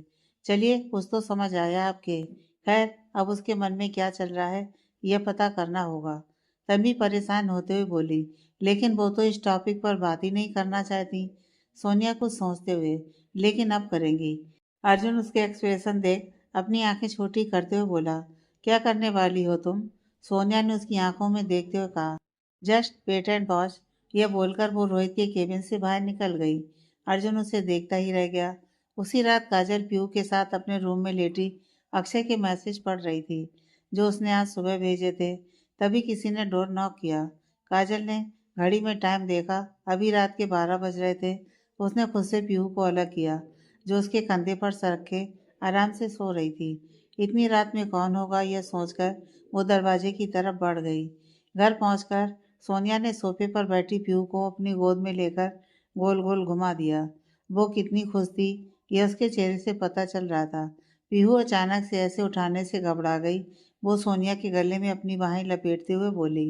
चलिए कुछ तो समझ आया आपके। खैर, अब उसके मन में क्या चल रहा है यह पता करना होगा। तन्वी परेशान होते हुए बोली, लेकिन वो तो इस टॉपिक पर बात ही नहीं करना चाहती। सोनिया कुछ सोचते हुए, लेकिन अब करेंगी। अर्जुन उसके एक्सप्रेशन देख अपनी आंखें छोटी करते हुए बोला, क्या करने वाली हो तुम? सोनिया ने उसकी आंखों में देखते हुए कहा, जस्ट वेट एंड वॉच। यह बोलकर वो रोहित के केबिन से बाहर निकल गई। अर्जुन उसे देखता ही रह गया। उसी रात काजल पीयू के साथ अपने रूम में लेटी अक्षय के मैसेज पढ़ रही थी, जो उसने आज सुबह भेजे थे। तभी किसी ने डोर नॉक किया। काजल ने घड़ी में टाइम देखा, अभी रात के 12 बज रहे थे। उसने खुद से पीहू को अलग किया, जो उसके कंधे पर सर रखे आराम से सो रही थी। इतनी रात में कौन होगा यह सोचकर वो दरवाजे की तरफ बढ़ गई। घर पहुंचकर सोनिया ने सोफे पर बैठी पीहू को अपनी गोद में लेकर गोल गोल घुमा दिया। वो कितनी खुश थी यह उसके चेहरे से पता चल रहा था। पीहू अचानक से ऐसे उठाने से घबरा गई। वो सोनिया के गले में अपनी बाहें लपेटते हुए बोली,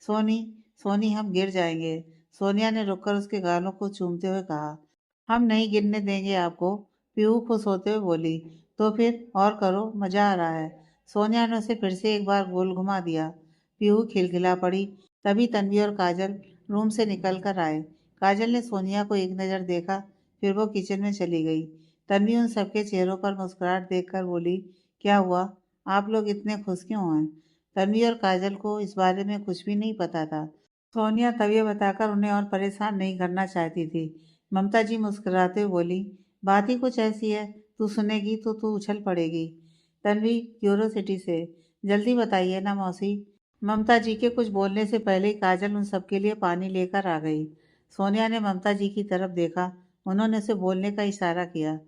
सोनी, सोनी हम गिर जाएंगे। सोनिया ने रुककर उसके गालों को चूमते हुए कहा, हम नहीं गिरने देंगे आपको। पीहू खुश होते हुए बोली, तो फिर और करो, मजा आ रहा है। सोनिया ने उसे फिर से एक बार गोल घुमा दिया। पीहू खिलखिला पड़ी। तभी तन्वी और काजल रूम से निकल कर आए। काजल ने सोनिया को एक नज़र देखा, फिर वो किचन में चली गई। तन्वी उन सबके चेहरों पर मुस्कुराहट देखकर बोली, क्या हुआ, आप लोग इतने खुश क्यों हैं? तन्वी और काजल को इस बारे में कुछ भी नहीं पता था। सोनिया तभी बताकर उन्हें और परेशान नहीं करना चाहती थी। ममता जी मुस्कुराते हुए बोली, बात ही कुछ ऐसी है, तू सुनेगी तो तू उछल पड़ेगी। तन्वी क्यूरोसिटी से, जल्दी बताइए ना मौसी। ममता जी के कुछ बोलने से पहले ही काजल उन सबके लिए पानी लेकर आ गई। सोनिया ने ममता जी की तरफ देखा, उन्होंने उसे बोलने का इशारा किया।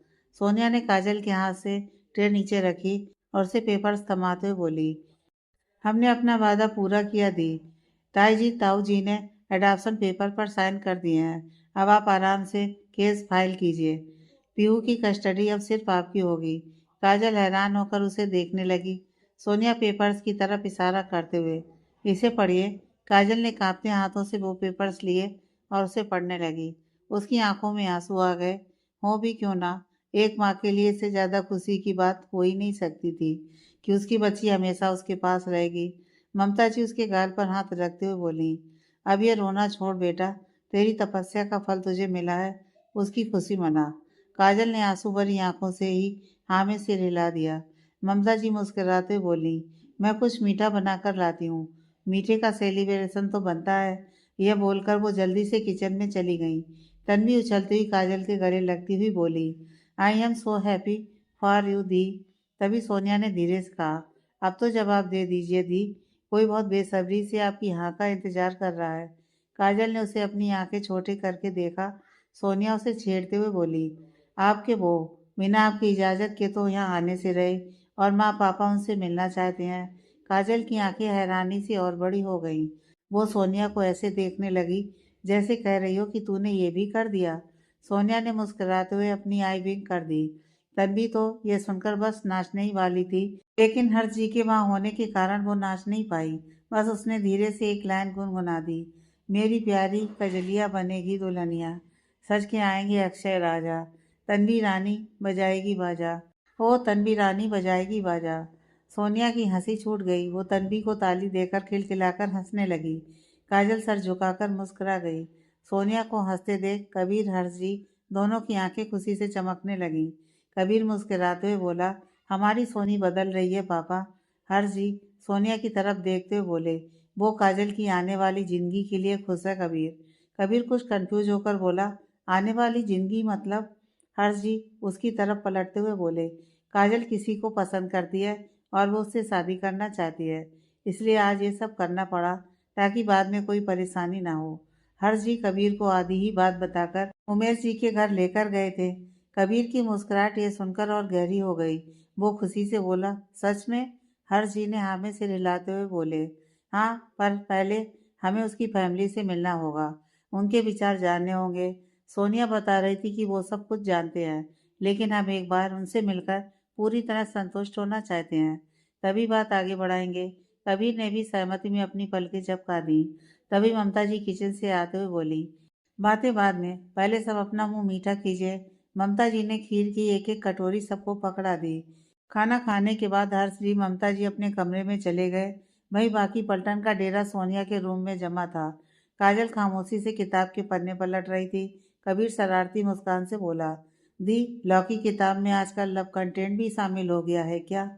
सोनिया ने काजल के हाथ से ट्रे नीचे रखी और उसे पेपर्स थमाते हुए बोली, हमने अपना वादा पूरा किया दी। ताऊ जी ने एडॉप्शन पेपर पर साइन कर दिए हैं। अब आप आराम से केस फाइल कीजिए। पीहू की कस्टडी अब सिर्फ आपकी होगी। काजल हैरान होकर उसे देखने लगी। सोनिया पेपर्स की तरफ इशारा करते हुए, इसे पढ़िए। काजल ने कांपते हाथों से वो पेपर्स लिए और उसे पढ़ने लगी। उसकी आंखों में आंसू आ गए। हो भी क्यों ना, एक माँ के लिए इससे ज़्यादा खुशी की बात हो ही नहीं सकती थी कि उसकी बच्ची हमेशा उसके पास रहेगी। ममता जी उसके गाल पर हाथ रखते हुए बोली, अब ये रोना छोड़ बेटा, तेरी तपस्या का फल तुझे मिला है, उसकी खुशी मना। काजल ने आंसू भरी आंखों से ही हाँ में सिर हिला दिया। ममता जी मुस्कुराते हुए बोली, मैं कुछ मीठा बनाकर लाती हूँ, मीठे का सेलिब्रेशन तो बनता है। यह बोलकर वो जल्दी से किचन में चली गई। तन्वी उछलती हुई काजल के गले लगती हुई बोली, I am so happy for you दी। तभी सोनिया ने धीरे से कहा, अब तो जवाब दे दीजिए दी, कोई बहुत बेसब्री से आपकी हाँ का इंतजार कर रहा है। काजल ने उसे अपनी आंखें छोटी करके देखा। सोनिया उसे छेड़ते हुए बोली, आपके वो बिना आपकी इजाज़त के तो यहाँ आने से रहे और माँ पापा उनसे मिलना चाहते हैं। काजल की आंखें हैरानी से और बड़ी हो गईं। वो सोनिया को ऐसे देखने लगी जैसे कह रही हो कि तूने ये भी कर दिया। सोनिया ने मुस्कुराते हुए अपनी आई विंक कर दी। तन्वी तो ये सुनकर बस नाचने ही वाली थी, लेकिन हर जी के वहाँ होने के कारण वो नाच नहीं पाई। बस उसने धीरे से एक लाइन गुनगुना दी, मेरी प्यारी कजलिया बनेगी दुल्हनिया, सज के आएंगे अक्षय राजा, तन्वी रानी बजाएगी बाजा, ओ तन्वी रानी बजाएगी बाजा। सोनिया की हंसी छूट गई। वो तन्वी को ताली देकर खिलखिलाकर हंसने लगी। काजल सर झुकाकर मुस्कुरा गई। सोनिया को हंसते देख कबीर हर्ष जी दोनों की आंखें खुशी से चमकने लगीं। कबीर मुस्कुराते हुए बोला, हमारी सोनी बदल रही है पापा। हर्ष जी सोनिया की तरफ देखते हुए बोले, वो काजल की आने वाली जिंदगी के लिए खुश है कबीर। कबीर कुछ कंफ्यूज होकर बोला, आने वाली जिंदगी मतलब? हर्ष जी उसकी तरफ पलटते हुए बोले, काजल किसी को पसंद करती है और वो उससे शादी करना चाहती है, इसलिए आज ये सब करना पड़ा ताकि बाद में कोई परेशानी ना हो। हर्ष जी कबीर को आधी ही बात बताकर उमेश जी के घर लेकर गए थे। कबीर की मुस्कुराहट ये सुनकर और गहरी हो गई। वो खुशी से बोला, सच में? हर्ष जी ने हाँ में सिर हिलाते हुए बोले, हाँ, पर पहले हमें उसकी फैमिली से मिलना होगा, उनके विचार जानने होंगे। सोनिया बता रही थी कि वो सब कुछ जानते हैं, लेकिन हम एक बार उनसे मिलकर पूरी तरह संतुष्ट होना चाहते हैं, तभी बात आगे बढ़ाएंगे। कबीर ने भी सहमति में अपनी पलकें झपका दी। तभी ममता जी किचन से आते हुए बोली, बातें बाद में, पहले सब अपना मुंह मीठा कीजिए। ममता जी ने खीर की एक एक कटोरी सबको पकड़ा दी। खाना खाने के बाद हर्ष जी ममता जी अपने कमरे में चले गए। वहीं बाकी पलटन का डेरा सोनिया के रूम में जमा था। काजल खामोशी से किताब के पन्ने पलट रही थी। कबीर शरारती मुस्कान से बोला, दी लॉ की किताब में आजकल लव कंटेंट भी शामिल हो गया है क्या?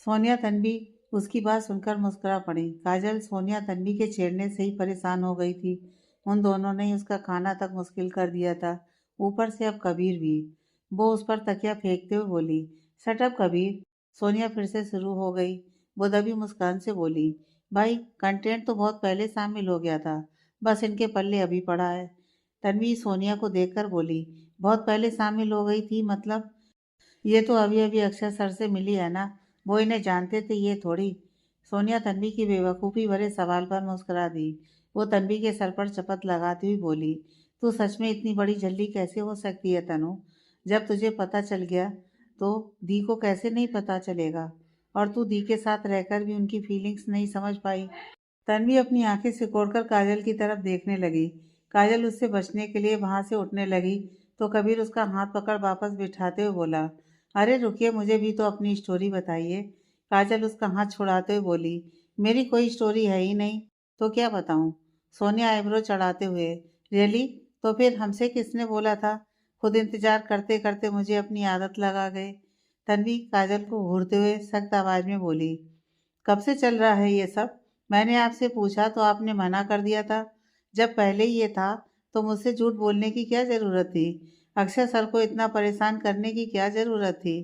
सोनिया तन्वी उसकी बात सुनकर मुस्कुरा पड़ी। काजल सोनिया तन्वी के छेड़ने से ही परेशान हो गई थी। उन दोनों ने ही उसका खाना तक मुश्किल कर दिया था, ऊपर से अब कबीर भी। वो उस पर तकिया फेंकते हुए बोली, शट अप कबीर। सोनिया फिर से शुरू हो गई। वो दबी मुस्कान से बोली, भाई कंटेंट तो बहुत पहले शामिल हो गया था, बस इनके पल्ले अभी पड़ा है। तन्वी सोनिया को देखकर बोली, बहुत पहले शामिल हो गई थी मतलब? ये तो अभी अभी अक्षय सर से मिली है ना, वो इन्हें जानते थे ये थोड़ी। सोनिया तन्वी की बेवकूफ़ी भरे सवाल पर मुस्कुरा दी। वो तन्वी के सर पर चपत लगाती हुई बोली, तू सच में इतनी बड़ी झल्ली कैसे हो सकती है तनु? जब तुझे पता चल गया तो दी को कैसे नहीं पता चलेगा? और तू दी के साथ रहकर भी उनकी फीलिंग्स नहीं समझ पाई? तन्वी अपनी आंखें सिकोड़कर काजल की तरफ देखने लगी। काजल उससे बचने के लिए वहां से उठने लगी तो कबीर उसका हाथ पकड़ वापस बिठाते हुए बोला, अरे रुकिए, मुझे भी तो अपनी स्टोरी बताइए। काजल उसका हाथ छुड़ाते हुए बोली, मेरी कोई स्टोरी है ही नहीं, तो क्या बताऊं? सोनिया आईब्रो चढ़ाते हुए, रियली? तो फिर हमसे किसने बोला था? खुद इंतजार करते करते मुझे अपनी आदत लगा गए। तन्वी काजल को घूरते हुए सख्त आवाज में बोली, कब से चल रहा है ये सब? मैंने आपसे पूछा तो आपने मना कर दिया था। जब पहले ही ये था तो मुझसे झूठ बोलने की क्या ज़रूरत थी? अक्षय सर को इतना परेशान करने की क्या ज़रूरत थी?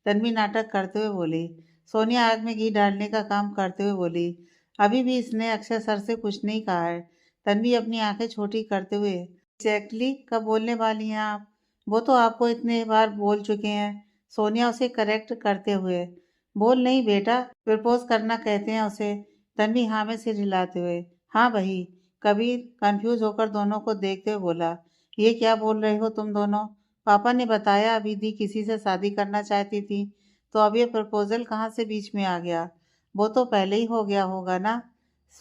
तन्वी नाटक करते हुए बोली। सोनिया आग में घी डालने का काम करते हुए बोली, अभी भी इसने अक्षय सर से कुछ नहीं कहा है। तन्वी अपनी आंखें छोटी करते हुए, एग्जैक्टली कब बोलने वाली हैं आप? वो तो आपको इतने बार बोल चुके हैं। सोनिया उसे करेक्ट करते हुए, बोल नहीं बेटा, प्रपोज करना कहते हैं उसे। तन्वी हाँ में सिर हिलाते हुए, हाँ वही। कबीर कंफ्यूज होकर दोनों को देखते हुए बोला, ये क्या बोल रहे हो तुम दोनों? पापा ने बताया अभी दी किसी से शादी करना चाहती थी, तो अब ये प्रपोजल कहाँ से बीच में आ गया? वो तो पहले ही हो गया होगा ना?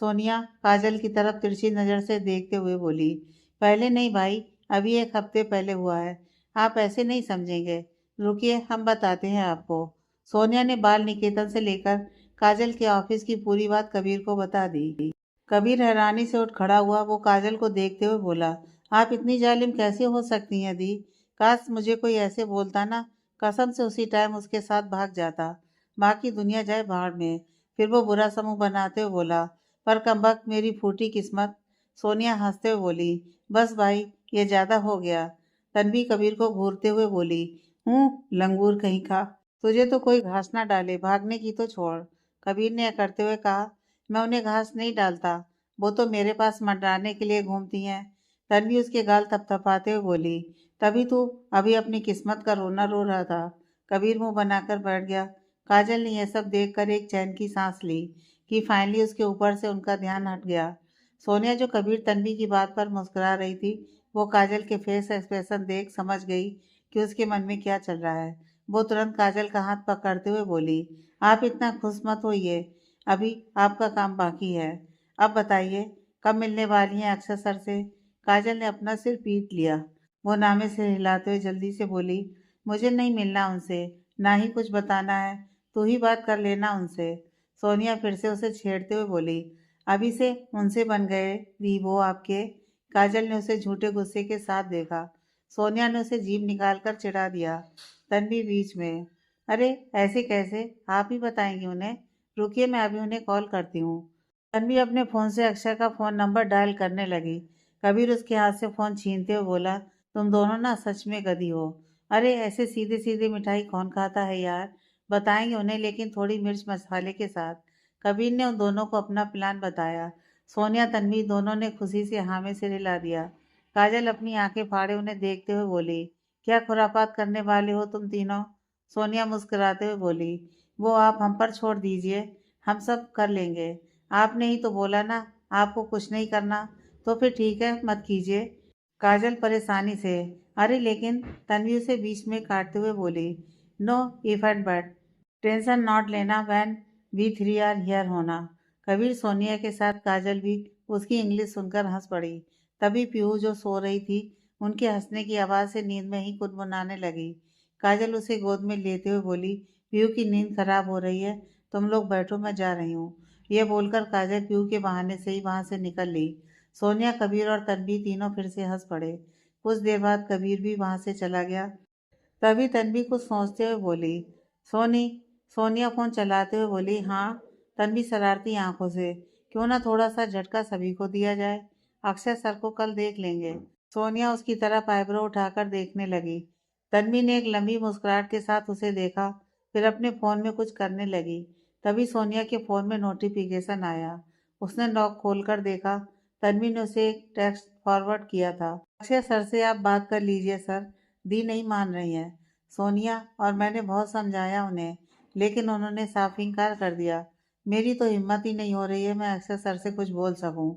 सोनिया काजल की तरफ तिरछी नजर से देखते हुए बोली, पहले नहीं भाई, अभी एक हफ्ते पहले हुआ है। आप ऐसे नहीं समझेंगे, रुकिए हम बताते हैं आपको। सोनिया ने बाल निकेतन से लेकर काजल के ऑफिस की पूरी बात कबीर को बता दी। कबीर हैरानी से उठ खड़ा हुआ। वो काजल को देखते हुए बोला, आप इतनी जालिम कैसे हो सकती हैं दी? काश मुझे कोई ऐसे बोलता ना, कसम से उसी टाइम उसके साथ भाग जाता। बाकी दुनिया जाए भाड़ में। फिर वो बुरा समूह बनाते हुए बोला, पर कमबख्त मेरी फूटी किस्मत। सोनिया हंसते हुए बोली, बस भाई ये ज्यादा हो गया। तन्वी कबीर को घूरते हुए बोली, हूँ लंगूर कहीं का, तुझे तो कोई घास ना डाले, भागने की तो छोड़। कबीर ने करते हुए कहा, मैं उन्हें घास नहीं डालता, वो तो मेरे पास मंडराने के लिए घूमती हैं। तन्वी उसके गाल थपथपाते हुए बोली, तभी तू अभी अपनी किस्मत का रोना रो रहा था। कबीर मुंह बनाकर बैठ गया। काजल ने यह सब देखकर एक चैन की सांस ली कि फाइनली उसके ऊपर से उनका ध्यान हट गया। सोनिया जो कबीर तन्वी की बात पर मुस्कुरा रही थी, वो काजल के फेस एक्सप्रेशन देख समझ गई कि उसके मन में क्या चल रहा है। वो तुरंत काजल का हाथ पकड़ते हुए बोली, आप इतना खुश मत होइए, अभी आपका काम बाकी है। अब बताइए, कब मिलने वाली हैं अक्षय सर से? काजल ने अपना सिर पीट लिया। वो नामे से हिलाते हुए जल्दी से बोली, मुझे नहीं मिलना उनसे, ना ही कुछ बताना है। तू ही बात कर लेना उनसे। सोनिया फिर से उसे छेड़ते हुए बोली, अभी से उनसे बन गए वो आपके? काजल ने उसे झूठे गुस्से के साथ देखा। सोनिया ने उसे जीभ निकालकर चिढ़ा दिया। तन्वी बीच में, अरे ऐसे कैसे, आप ही बताएंगी उन्हें? रुकिए, मैं अभी उन्हें कॉल करती हूँ। तन्वी अपने फ़ोन से अक्षय का फ़ोन नंबर डायल करने लगी। कबीर उसके हाथ से फ़ोन छीनते हुए बोला, तुम दोनों ना सच में गधी हो। अरे ऐसे सीधे सीधे मिठाई कौन खाता है यार? बताएंगे उन्हें, लेकिन थोड़ी मिर्च मसाले के साथ। कबीर ने उन दोनों को अपना प्लान बताया। सोनिया तन्वी दोनों ने खुशी से हाँ में सिर हिला दिया। काजल अपनी आंखें फाड़े उन्हें देखते हुए बोली, क्या खुरापात करने वाले हो तुम तीनों? सोनिया मुस्कुराते हुए बोली, वो आप हम पर छोड़ दीजिए, हम सब कर लेंगे। आपने ही तो बोला ना आपको कुछ नहीं करना, तो फिर ठीक है, मत कीजिए। काजल परेशानी से, अरे लेकिन, तन्वी उसे बीच में काटते हुए बोली, no if and but, tension not लेना when we three are here होना। कबीर सोनिया के साथ काजल भी उसकी इंग्लिश सुनकर हंस पड़ी। तभी पीहू जो सो रही थी, उनके हंसने की आवाज़ से नींद में ही कुनमुनाने लगी। काजल उसे गोद में लेते हुए बोली, पीहू की नींद खराब हो रही है, तुम लोग बैठो, मैं जा रही हूँ। यह बोलकर काजल पीहू के बहाने से ही वहां से निकल ली। सोनिया, कबीर और तन्वी तीनों फिर से हंस पड़े। कुछ देर बाद कबीर भी वहां से चला गया। तभी तन्वी कुछ सोचते हुए बोली, सोनी। सोनिया फोन चलाते हुए बोली, हाँ। तन्वी शरारती आंखों से, क्यों ना थोड़ा सा झटका सभी को दिया जाए, अक्षय सर को कल देख लेंगे। सोनिया उसकी तरफ आईब्रो उठाकर देखने लगी। तन्वी ने एक लंबी मुस्कुराहट के साथ उसे देखा, फिर अपने फोन में कुछ करने लगी। तभी सोनिया के फोन में नोटिफिकेशन आया। उसने लॉक खोलकर देखा। तन्वी ने उसे एक टेक्स्ट फॉरवर्ड किया था, अक्षय सर से आप बात कर लीजिए सर, दी नहीं मान रही है। सोनिया, और मैंने बहुत समझाया उन्हें, लेकिन उन्होंने साफ इनकार कर दिया। मेरी तो हिम्मत ही नहीं हो रही है मैं अक्षय सर से कुछ बोल सकूं।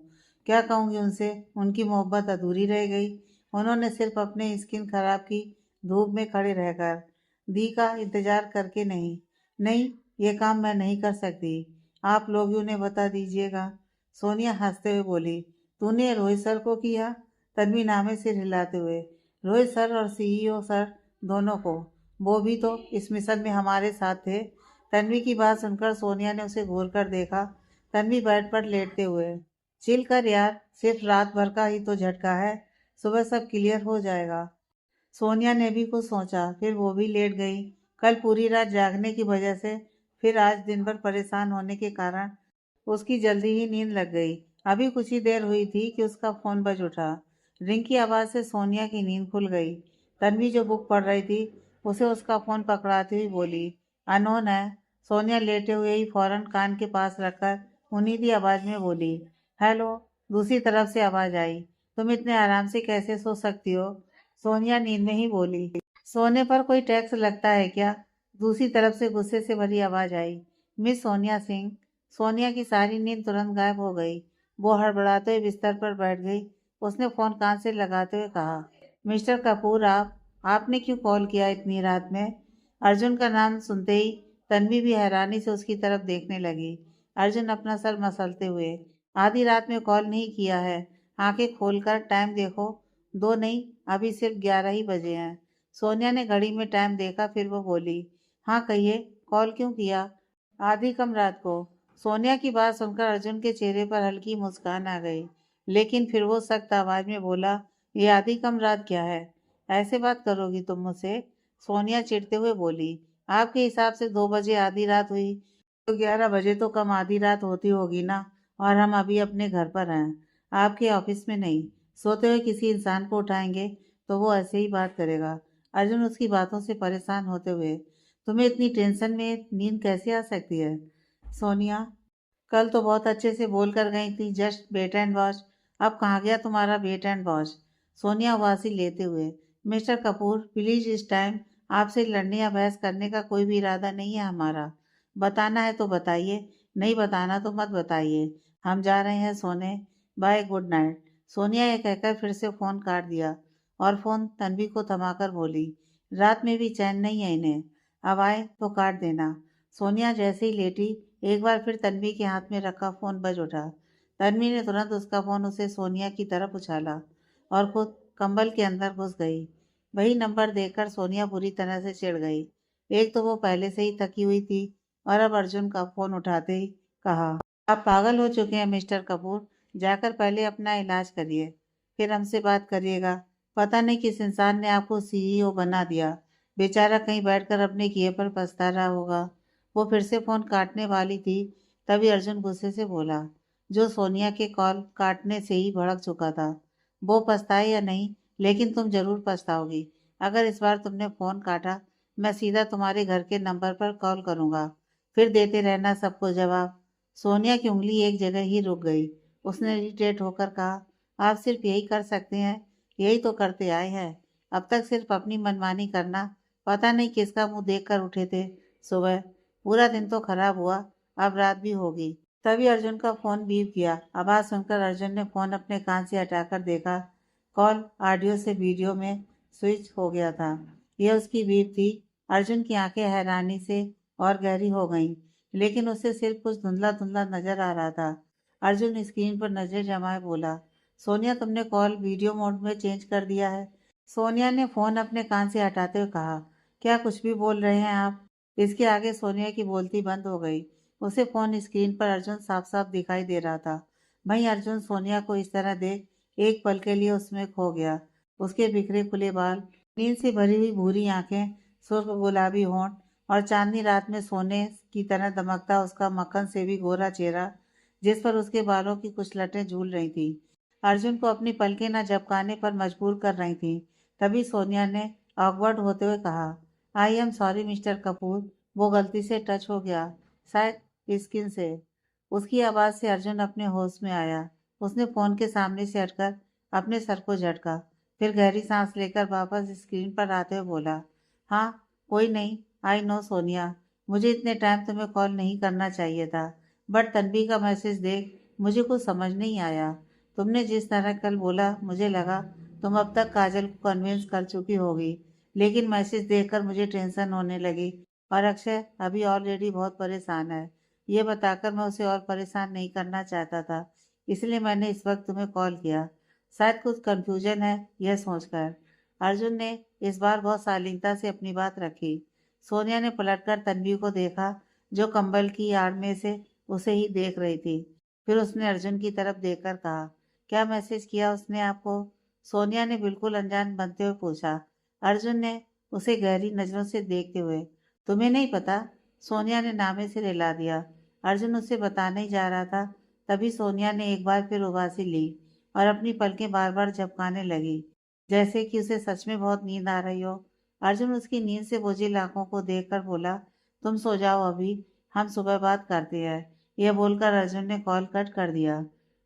क्या कहूंगी उनसे, उनकी मोहब्बत अधूरी रह गई। उन्होंने सिर्फ अपनी स्किन खराब की, धूप में खड़े रहकर, दी का इंतजार करके नहीं। नहीं, ये काम मैं नहीं कर सकती, आप लोग ही उन्हें बता दीजिएगा। सोनिया हंसते हुए बोली, तूने रोहित सर को किया? तन्वी नामे सिर हिलाते हुए, रोहित सर और सीईओ सर दोनों को, वो भी तो इस मिशन में हमारे साथ थे। तन्वी की बात सुनकर सोनिया ने उसे घूर कर देखा। तन्वी बेड पर लेटते हुए, चिल कर यार, सिर्फ रात भर का ही तो झटका है, सुबह सब क्लियर हो जाएगा। सोनिया ने भी कुछ सोचा, फिर वो भी लेट गई। कल पूरी रात जागने की वजह से, फिर आज दिन भर परेशान होने के कारण उसकी जल्दी ही नींद लग गई। अभी कुछ ही देर हुई थी कि उसका फोन बज उठा। रिंग की आवाज़ से सोनिया की नींद खुल गई। तन्वी जो बुक पढ़ रही थी, उसे उसका फोन पकड़ाती हुई बोली, अनोन है। सोनिया लेटे हुए ही फौरन कान के पास रखकर उन्हीं दी आवाज़ में बोली, हेलो। दूसरी तरफ से आवाज़ आई, तुम इतने आराम से कैसे सो सकती हो? सोनिया नींद में ही बोली, सोने पर कोई टैक्स लगता है क्या? दूसरी तरफ से गुस्से से भरी आवाज़ आई, मिस सोनिया सिंह। सोनिया की सारी नींद तुरंत गायब हो गई। वो हड़बड़ाते हुए बिस्तर पर बैठ गई। उसने फोन कान से लगाते हुए कहा, मिस्टर कपूर, आपने क्यों कॉल किया इतनी रात में? अर्जुन का नाम सुनते ही तन्वी भी हैरानी से उसकी तरफ देखने लगी। अर्जुन अपना सर मसलते हुए, आधी रात में कॉल नहीं किया है, आंखें खोलकर टाइम देखो, दो नहीं, अभी सिर्फ 11 ही बजे हैं। सोनिया ने घड़ी में टाइम देखा, फिर वो बोली, हाँ कहिए, कॉल क्यों किया? आधी कम रात को। सोनिया की बात सुनकर अर्जुन के चेहरे पर हल्की मुस्कान आ गई, लेकिन फिर वो सख्त आवाज में बोला, ये आधी कम रात क्या है? ऐसे बात करोगी तुम मुझसे? सोनिया चिढ़ते हुए बोली, आपके हिसाब से 2 बजे आधी रात हुई, तो 11 बजे तो कम आधी रात होती होगी ना। और हम अभी अपने घर पर हैं, आपके ऑफिस में नहीं। सोते हुए किसी इंसान को उठाएंगे तो वो ऐसे ही बात करेगा। अर्जुन उसकी बातों से परेशान होते हुए, तुम्हें इतनी टेंशन में नींद कैसे आ सकती है? सोनिया, कल तो बहुत अच्छे से बोल कर गई थी, जस्ट वेट एंड वॉच। अब कहाँ गया तुम्हारा वेट एंड वॉच? सोनिया उबासी लेते हुए। मिस्टर कपूर प्लीज, इस टाइम आपसे लड़ने या बहस करने का कोई भी इरादा नहीं है हमारा। बताना है तो बताइए, नहीं बताना तो मत बताइए। हम जा रहे हैं सोने। Bye, good night. सोनिया ये कहकर फिर से फोन काट दिया और फोन तन्वी को थमाकर बोली, रात में भी चैन नहीं है इन्हें, अब आए तो काट देना। सोनिया जैसे ही लेटी, एक बार फिर तन्वी के हाथ में रखा फोन बज उठा। तन्वी ने तुरंत उसका फोन उसे सोनिया की तरफ उछाला और खुद कंबल के अंदर घुस गई। वही नंबर देखकर सोनिया बुरी तरह से चिढ़ गई। एक तो वो पहले से ही थकी हुई थी और अब अर्जुन का फोन उठाते ही कहा, आप पागल हो चुके हैं मिस्टर कपूर। जाकर पहले अपना इलाज करिए, फिर हमसे बात करिएगा। पता नहीं किस इंसान ने आपको सीईओ बना दिया। बेचारा कहीं बैठकर अपने किए पर पछता रहा होगा। वो फिर से फोन काटने वाली थी, तभी अर्जुन गुस्से से बोला, जो सोनिया के कॉल काटने से ही भड़क चुका था। वो पछताए या नहीं, लेकिन तुम जरूर पछताओगी। अगर इस बार तुमने फोन काटा, मैं सीधा तुम्हारे घर के नंबर पर कॉल करूंगा, फिर देते रहना सबको जवाब। सोनिया की उंगली एक जगह ही रुक गई। उसने इरिटेट होकर कहा, आप सिर्फ यही कर सकते हैं, यही तो करते आए हैं। अब तक सिर्फ अपनी मनमानी करना। पता नहीं किसका मुंह देख कर उठे थे सुबह। पूरा दिन तो खराब हुआ, अब रात भी होगी। तभी अर्जुन का फोन बीप किया। आवाज सुनकर अर्जुन ने फोन अपने कान से हटाकर देखा। कॉल ऑडियो से वीडियो में स्विच हो गया था। यह उसकी बीप थी। अर्जुन की आंखें हैरानी से और गहरी हो गईं, लेकिन उसे सिर्फ कुछ धुंधला धुंधला नजर आ रहा था। अर्जुन स्क्रीन पर नजर जमाए बोला, सोनिया तुमने कॉल वीडियो मोड में चेंज कर दिया है। सोनिया ने फोन अपने कान से हटाते हुए कहा, क्या कुछ भी बोल रहे हैं आप? इसके आगे सोनिया की बोलती बंद हो गई। उसे फोन स्क्रीन पर अर्जुन साफ साफ दिखाई दे रहा था। वहीं अर्जुन सोनिया को इस तरह देख एक पल के लिए उसमें खो गया। उसके बिखरे खुले बाल, नींद से भरी हुई भूरी आंखें, सुर्ख गुलाबी होंठ और चांदनी रात में सोने की तरह दमकता उसका मक्खन से भी गोरा चेहरा, जिस पर उसके बालों की कुछ लटें झूल रही थी, अर्जुन को अपनी पलकें न झपकाने पर मजबूर कर रही थी। तभी सोनिया ने ऑकवर्ड होते हुए कहा, I am sorry mister Kapoor, वो गलती से टच हो गया, शायद स्किन से। उसकी आवाज़ से अर्जुन अपने होश में आया। उसने फोन के सामने से हटकर अपने सर को झटका, फिर गहरी सांस लेकर वापस स्क्रीन पर आते हुए बोला, हाँ, कोई नहीं, आई नो सोनिया, मुझे इतने टाइम तुम्हें कॉल नहीं करना चाहिए था, बट तन्वी का मैसेज देख मुझे कुछ समझ नहीं आया। तुमने जिस तरह कल बोला, मुझे लगा तुम अब तक काजल को कन्विंस कर चुकी होगी, लेकिन मैसेज देखकर मुझे टेंशन होने लगी और अक्षय अभी ऑलरेडी बहुत परेशान है। ये बताकर मैं उसे और परेशान नहीं करना चाहता था, इसलिए मैंने इस वक्त तुम्हें कॉल किया। शायद कुछ कंफ्यूजन है यह सोचकर। अर्जुन ने इस बार बहुत शालीनता से अपनी बात रखी। सोनिया ने पलटकर तन्वी को देखा, जो कंबल की आड़ में से उसे ही देख रही थी। फिर उसने अर्जुन की तरफ देखकर कहा, क्या मैसेज किया उसने आपको? सोनिया ने बिल्कुल अनजान बनते हुए पूछा। अर्जुन ने उसे गहरी नजरों से देखते हुए, तुम्हें नहीं पता? सोनिया ने नामे से हिला दिया। अर्जुन उसे बताने ही जा रहा था, तभी सोनिया ने एक बार फिर उबासी ली और अपनी पलकें बार बार झपकाने लगी, जैसे कि उसे सच में बहुत नींद आ रही हो। अर्जुन उसकी नींद से बोझिल आंखों को देखकर बोला, तुम सो जाओ अभी, हम सुबह बात करते हैं। यह बोलकर अर्जुन ने कॉल कट कर दिया।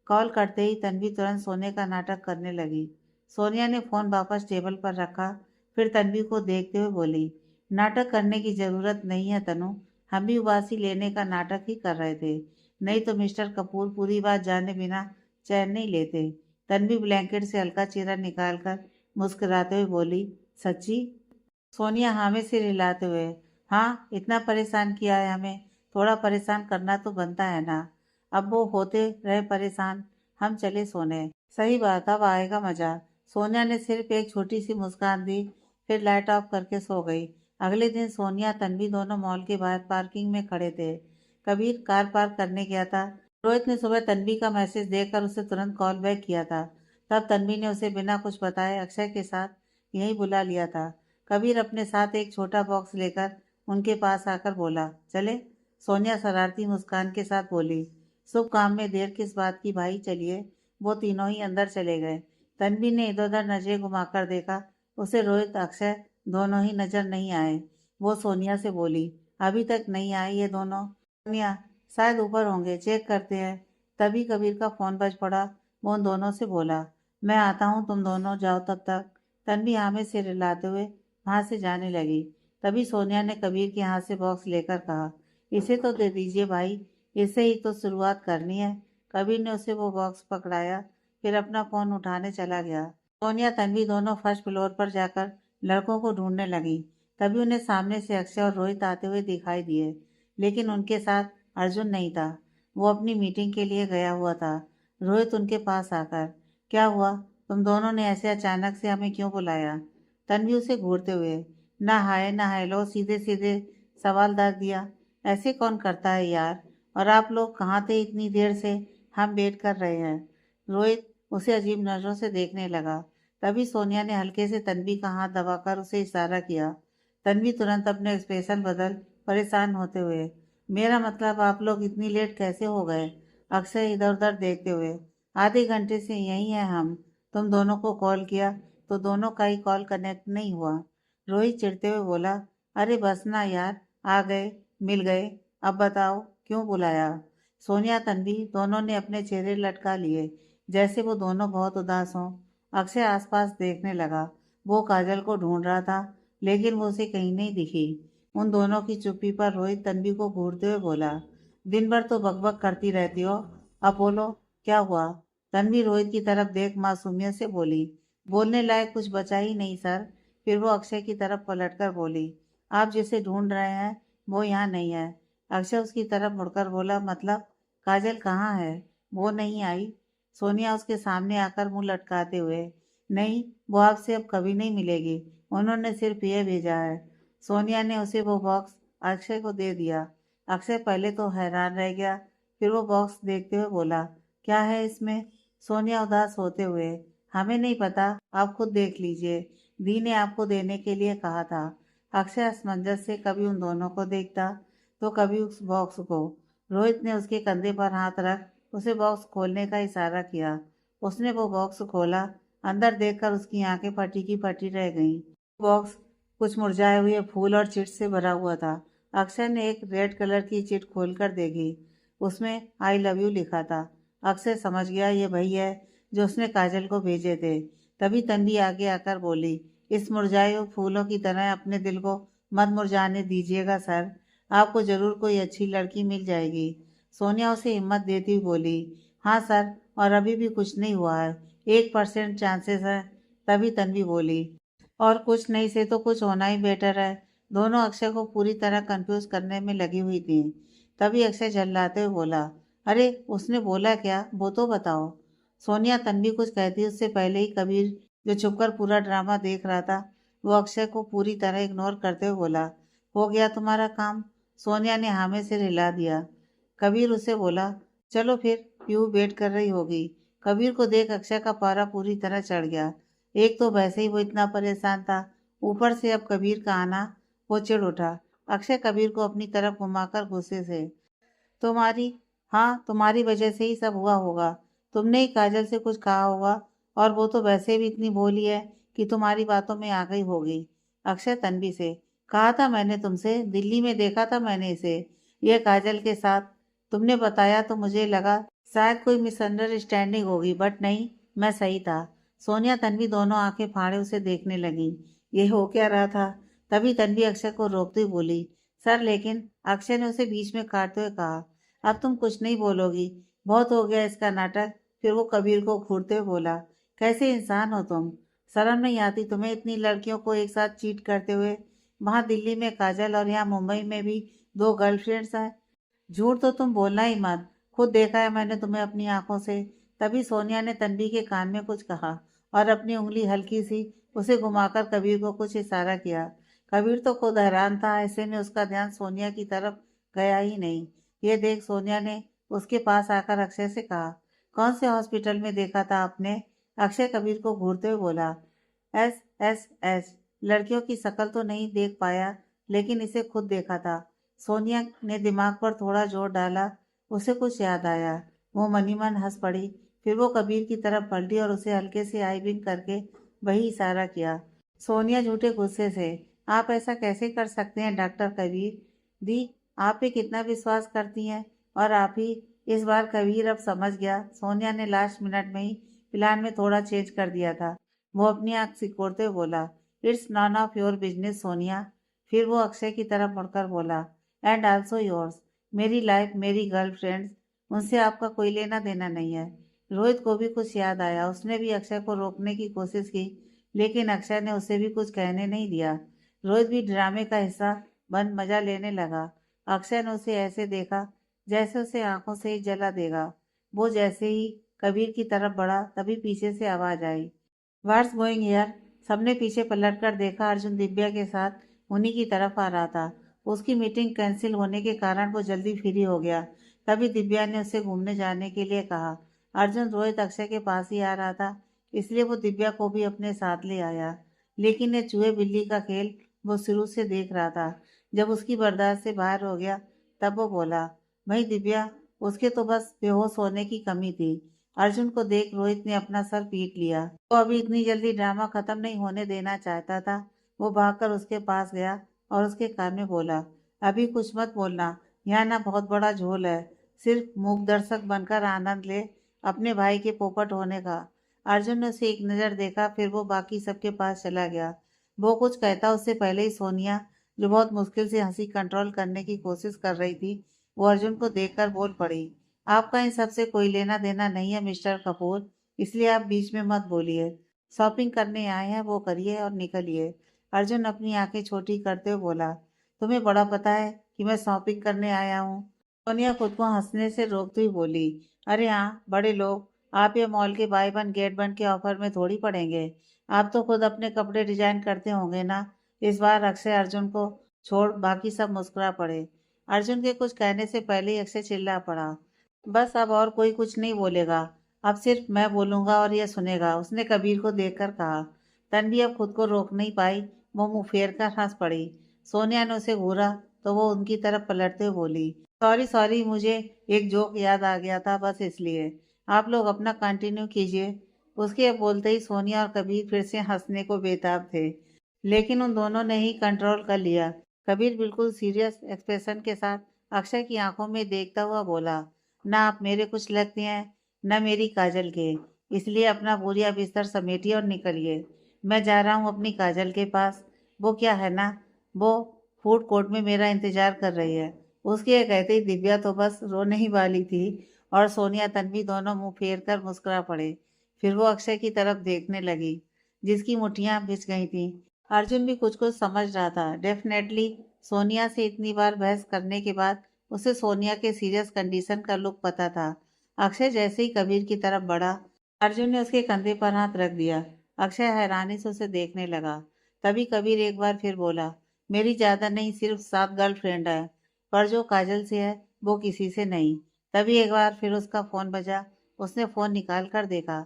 कॉल करते ही तन्वी तुरंत सोने का नाटक करने लगी। सोनिया ने फोन वापस टेबल पर रखा, फिर तन्वी को देखते हुए बोली, नाटक करने की जरूरत नहीं है तनु, हम भी उबासी लेने का नाटक ही कर रहे थे, नहीं तो मिस्टर कपूर पूरी बात जाने बिना चैन नहीं लेते। तन्वी ब्लैंकेट से हल्का चेहरा निकालकर मुस्कुराते हुए बोली, सच्ची? सोनिया हाँ में सिर हिलाते हुए, हाँ, इतना परेशान किया है हमें, थोड़ा परेशान करना तो बनता है ना। अब वो होते रहे परेशान, हम चले सोने। सही बात, अब आएगा मजा। सोनिया ने सिर्फ एक छोटी सी मुस्कान दी, फिर लाइट ऑफ करके सो गई। अगले दिन सोनिया तन्वी दोनों मॉल के बाहर पार्किंग में खड़े थे। कबीर कार पार्क करने गया था। रोहित ने सुबह तन्वी का मैसेज देखकर उसे तुरंत कॉल बैक किया था। तब तन्वी ने उसे बिना कुछ बताए अक्षय के साथ यहीं बुला लिया था। कबीर अपने साथ एक छोटा बॉक्स लेकर उनके पास आकर बोला, चले? सोनिया शरारती मुस्कान के साथ बोली, शुभ काम में देर किस बात की भाई, चलिए। वो तीनों ही अंदर चले गए। तन्वी ने इधर उधर नजरें घुमाकर देखा, उसे रोहित अक्षय दोनों ही नजर नहीं आए। वो सोनिया से बोली, अभी तक नहीं आए ये दोनों? सोनिया, शायद ऊपर होंगे, चेक करते हैं। तभी कबीर का फोन बज पड़ा। वो उन दोनों से बोला, मैं आता हूँ, तुम दोनों जाओ तब तक। तन्वी हाँ में सिर हिलाते हुए वहां से जाने लगी। तभी सोनिया ने कबीर के हाथ से बॉक्स लेकर कहा, इसे तो दे दीजिए भाई, इससे ही तो शुरुआत करनी है। कबीर ने उसे वो बॉक्स पकड़ाया, फिर अपना फोन उठाने चला गया। सोनिया तन्वी दोनों फर्स्ट फ्लोर पर जाकर लड़कों को ढूंढने लगी। तभी उन्हें सामने से अक्षय और रोहित आते हुए दिखाई दिए, लेकिन उनके साथ अर्जुन नहीं था। वो अपनी मीटिंग के लिए गया हुआ था। रोहित उनके पास आकर, क्या हुआ, तुम दोनों ने ऐसे अचानक से हमें क्यों बुलाया? तन्वी उसे घूरते हुए, ना हाय ना हेलो, सीधे सीधे सवाल दाग दिया। ऐसे कौन करता है यार? और आप लोग कहाँ थे इतनी देर से? हम वेट कर रहे हैं। रोहित उसे अजीब नजरों से देखने लगा। तभी सोनिया ने हल्के से तन्वी का हाथ दबाकर उसे इशारा किया। तन्वी तुरंत अपने एक्सप्रेशन बदल परेशान होते हुए, मेरा मतलब आप लोग इतनी लेट कैसे हो गए? अक्षय इधर उधर देखते हुए, आधे घंटे से यहीं हैं हम। तुम दोनों को कॉल किया तो दोनों का ही कॉल कनेक्ट नहीं हुआ। रोहित चिढ़ते हुए बोला, अरे बस ना यार, आ गए, मिल गए, अब बताओ क्यों बुलाया? सोनिया तन्वी दोनों ने अपने चेहरे लटका लिए, जैसे वो दोनों बहुत उदास हों। अक्षय आसपास देखने लगा। वो काजल को ढूंढ रहा था, लेकिन वो उसे कहीं नहीं दिखी। उन दोनों की चुप्पी पर रोहित तन्वी को घूरते हुए बोला, दिन भर तो बकबक करती रहती हो, अब बोलो क्या हुआ? तन्वी रोहित की तरफ देख मासूमियत से बोली, बोलने लायक कुछ बचा ही नहीं सर। फिर वो अक्षय की तरफ पलटकर बोली, आप जिसे ढूंढ रहे हैं वो यहाँ नहीं है। अक्षय उसकी तरफ मुड़कर बोला, मतलब काजल कहाँ है? वो नहीं आई। सोनिया उसके सामने आकर मुंह लटकाते हुए, नहीं, वो आपसे अब कभी नहीं मिलेगी, उन्होंने सिर्फ ये भेजा है। सोनिया ने उसे वो बॉक्स अक्षय को दे दिया। अक्षय पहले तो हैरान रह गया, फिर वो बॉक्स देखते हुए बोला, क्या है इसमें? सोनिया उदास होते हुए, हमें नहीं पता, आप खुद देख लीजिए, दी ने आपको देने के लिए कहा था। अक्षय असमंजस से कभी उन दोनों को देखता तो कभी उस बॉक्स को। रोहित ने उसके कंधे पर हाथ रख उसे बॉक्स खोलने का इशारा किया। उसने वो बॉक्स खोला। अंदर देखकर उसकी आंखें फटी की फटी रह गईं। बॉक्स कुछ मुरझाए हुए फूल और चिट से भरा हुआ था। अक्षय ने एक रेड कलर की चिट खोलकर देखी। उसमें आई लव यू लिखा था। अक्षय समझ गया ये वही है जो उसने काजल को भेजे थे। तभी तन्वी आगे आकर बोली, इस मुरझाए हुए फूलों की तरह अपने दिल को मत मुरझाने दीजिएगा सर, आपको जरूर कोई अच्छी लड़की मिल जाएगी। सोनिया उसे हिम्मत देती हुई बोली, हाँ सर, और अभी भी कुछ नहीं हुआ है, 1% चांसेस है। तभी तन्वी बोली, और कुछ नहीं से तो कुछ होना ही बेटर है। दोनों अक्षय को पूरी तरह कंफ्यूज करने में लगी हुई थी। तभी अक्षय झल्लाते हुए बोला, अरे उसने बोला क्या, वो तो बताओ। सोनिया तन्वी कुछ कहती उससे पहले ही कबीर, जो छुपकर पूरा ड्रामा देख रहा था, वो अक्षय को पूरी तरह इग्नोर करते हुए बोला, हो गया तुम्हारा काम? सोनिया ने हाँ में सिर हिला दिया। कबीर उसे बोला, चलो फिर, पीहू वेट कर रही होगी। कबीर को देख अक्षय का पारा पूरी तरह चढ़ गया। एक तो वैसे ही वो इतना परेशान था, ऊपर से अब कबीर का आना, वो चिढ़ उठा। अक्षय कबीर को अपनी तरफ घुमाकर गुस्से से, तुम्हारी, हाँ तुम्हारी वजह से ही सब हुआ होगा, तुमने ही काजल से कुछ कहा होगा, और वो तो वैसे भी इतनी भोली है कि तुम्हारी बातों में आ गई होगी। अक्षय तन्वी से, कहा था मैंने तुमसे, दिल्ली में देखा था मैंने इसे, ये काजल के साथ। तुमने बताया तो मुझे लगा शायद कोई मिसअंडरस्टैंडिंग होगी, बट नहीं, मैं सही था। सोनिया तन्वी दोनों आंखें फाड़े उसे देखने लगी। ये हो क्या रहा था? तभी तन्वी अक्षय को रोकती हुई बोली, सर लेकिन। अक्षय ने उसे बीच में काटते हुए कहा, अब तुम कुछ नहीं बोलोगी, बहुत हो गया इसका नाटक। फिर वो कबीर को घूरते हुए बोला, कैसे इंसान हो तुम, शर्म नहीं आती तुम्हें इतनी लड़कियों को एक साथ चीट करते हुए? वहां दिल्ली में काजल और यहाँ मुंबई में भी 2 गर्लफ्रेंड्स हैं। झूठ तो तुम बोलना ही मत, खुद देखा है मैंने तुम्हें अपनी आंखों से। तभी सोनिया ने तन्वी के कान में कुछ कहा और अपनी उंगली हल्की सी उसे घुमाकर कबीर को कुछ इशारा किया। कबीर तो खुद हैरान था, ऐसे में उसका ध्यान सोनिया की तरफ गया ही नहीं। ये देख सोनिया ने उसके पास आकर अक्षय से कहा, कौन से हॉस्पिटल में देखा था आपने? अक्षय कबीर को घूरते हुए बोला, SSS। लड़कियों की शक्ल तो नहीं देख पाया, लेकिन इसे खुद देखा था। सोनिया ने दिमाग पर थोड़ा जोर डाला, उसे कुछ याद आया। वो मनी मन हंस पड़ी। फिर वो कबीर की तरफ पलटी और उसे हल्के से आई विंक करके वही इशारा किया। सोनिया झूठे गुस्से से, आप ऐसा कैसे कर सकते हैं डॉक्टर कबीर? दी, आप पे कितना विश्वास करती हैं, और आप ही। इस बार कबीर अब समझ गया। सोनिया ने लास्ट मिनट में ही प्लान में थोड़ा चेंज कर दिया था। वो अपनी आंख सिकोड़ते हुए बोला, it's none of your business Sonia. फिर वो अक्षय की तरफ मुड़कर बोला, एंड ऑल्सो योर्स। मेरी लाइफ, मेरी गर्लफ्रेंड्स, उनसे आपका कोई लेना देना नहीं है। रोहित को भी कुछ याद आया। उसने भी अक्षय को रोकने की कोशिश की, लेकिन अक्षय ने उसे भी कुछ कहने नहीं दिया। रोहित भी ड्रामे का हिस्सा बन मजा लेने लगा। अक्षय ने उसे ऐसे देखा जैसे उसे आंखों से ही जला देगा। वो जैसे ही कबीर की तरफ बढ़ा, तभी पीछे से आवाज आई, व्हाट्स गोइंग हियर। सबने पीछे पलटकर देखा। अर्जुन दिव्या के साथ उन्हीं की तरफ आ रहा था। उसकी मीटिंग कैंसिल होने के कारण वो जल्दी फ्री हो गया। तभी दिव्या ने उसे घूमने जाने के लिए कहा। अर्जुन रोहित अक्षय के पास ही आ रहा था, इसलिए वो दिव्या को भी अपने साथ ले आया। लेकिन ये चूहे बिल्ली का खेल वो शुरू से देख रहा था। जब उसकी बर्दाश्त से बाहर हो गया, तब वो बोला, भाई दिव्या, उसके तो बस बेहोश होने की कमी थी। अर्जुन को देख रोहित ने अपना सर पीट लिया। वो अभी इतनी जल्दी ड्रामा खत्म नहीं होने देना चाहता था। वो भागकर उसके पास गया और उसके कान में बोला, अभी कुछ मत बोलना, यहाँ ना बहुत बड़ा झोल है। सिर्फ मूक दर्शक बनकर आनंद ले अपने भाई के पोपट होने का। अर्जुन ने उसे एक नज़र देखा, फिर वो बाकी सबके पास चला गया। वो कुछ कहता उससे पहले ही सोनिया, जो बहुत मुश्किल से हंसी कंट्रोल करने की कोशिश कर रही थी, वो अर्जुन को देखकर बोल पड़ी, आपका इन सब से कोई लेना देना नहीं है मिस्टर कपूर, इसलिए आप बीच में मत बोलिए। शॉपिंग करने आए हैं वो करिए और निकलिए। अर्जुन अपनी आंखें छोटी करते हुए बोला, तुम्हें बड़ा पता है कि मैं शॉपिंग करने आया हूँ। सोनिया खुद को हंसने से रोकती हुई बोली, अरे हाँ, बड़े लोग, आप ये मॉल के बाय वन गेट वन के ऑफर में थोड़ी पड़ेंगे। आप तो खुद अपने कपड़े डिजाइन करते होंगे ना। इस बार अक्षय अर्जुन को छोड़ बाकी सब मुस्कुरा पड़े। अर्जुन के कुछ कहने से पहले ही अक्षय चिल्ला पड़ा, बस अब और कोई कुछ नहीं बोलेगा। अब सिर्फ मैं बोलूंगा और यह सुनेगा, उसने कबीर को देखकर कहा। तन्वी अब खुद को रोक नहीं पाई। वो मुंह फेर कर हंस पड़ी। सोनिया ने उसे घूरा तो वो उनकी तरफ पलटते हुए बोली, सॉरी सॉरी, मुझे एक जोक याद आ गया था, बस इसलिए। आप लोग अपना कंटिन्यू कीजिए। उसके बोलते ही सोनिया और कबीर फिर से हंसने को बेताब थे, लेकिन उन दोनों ने ही कंट्रोल कर लिया। कबीर बिल्कुल सीरियस एक्सप्रेशन के साथ अक्षय की आंखों में देखता हुआ बोला, ना आप मेरे कुछ लगते हैं, न मेरी काजल के, इसलिए अपना बोरिया बिस्तर समेटिए और निकलिए। मैं जा रहा हूँ अपनी काजल के पास। वो क्या है ना, वो फूड कोर्ट में मेरा इंतजार कर रही है। उसके ये कहते ही दिव्या तो बस रोने ही वाली थी, और सोनिया तन्वी दोनों मुंह फेर कर मुस्कुरा पड़े। फिर वो अक्षय की तरफ देखने लगी, जिसकी मुठ्ठियां भिज गई थी। अर्जुन भी कुछ कुछ समझ रहा था। डेफिनेटली सोनिया से इतनी बार बहस करने के बाद उसे सोनिया के सीरियस कंडीशन का लुक पता था। अक्षय जैसे ही कबीर की तरफ बढ़ा, अर्जुन ने उसके कंधे पर हाथ रख दिया। अक्षय हैरानी से उसे देखने लगा। तभी कबीर एक बार फिर बोला, मेरी ज्यादा नहीं, सिर्फ 7 गर्लफ्रेंड है, पर जो काजल से है वो किसी से नहीं। तभी एक बार फिर उसका फोन बजा। उसने फोन निकाल कर देखा,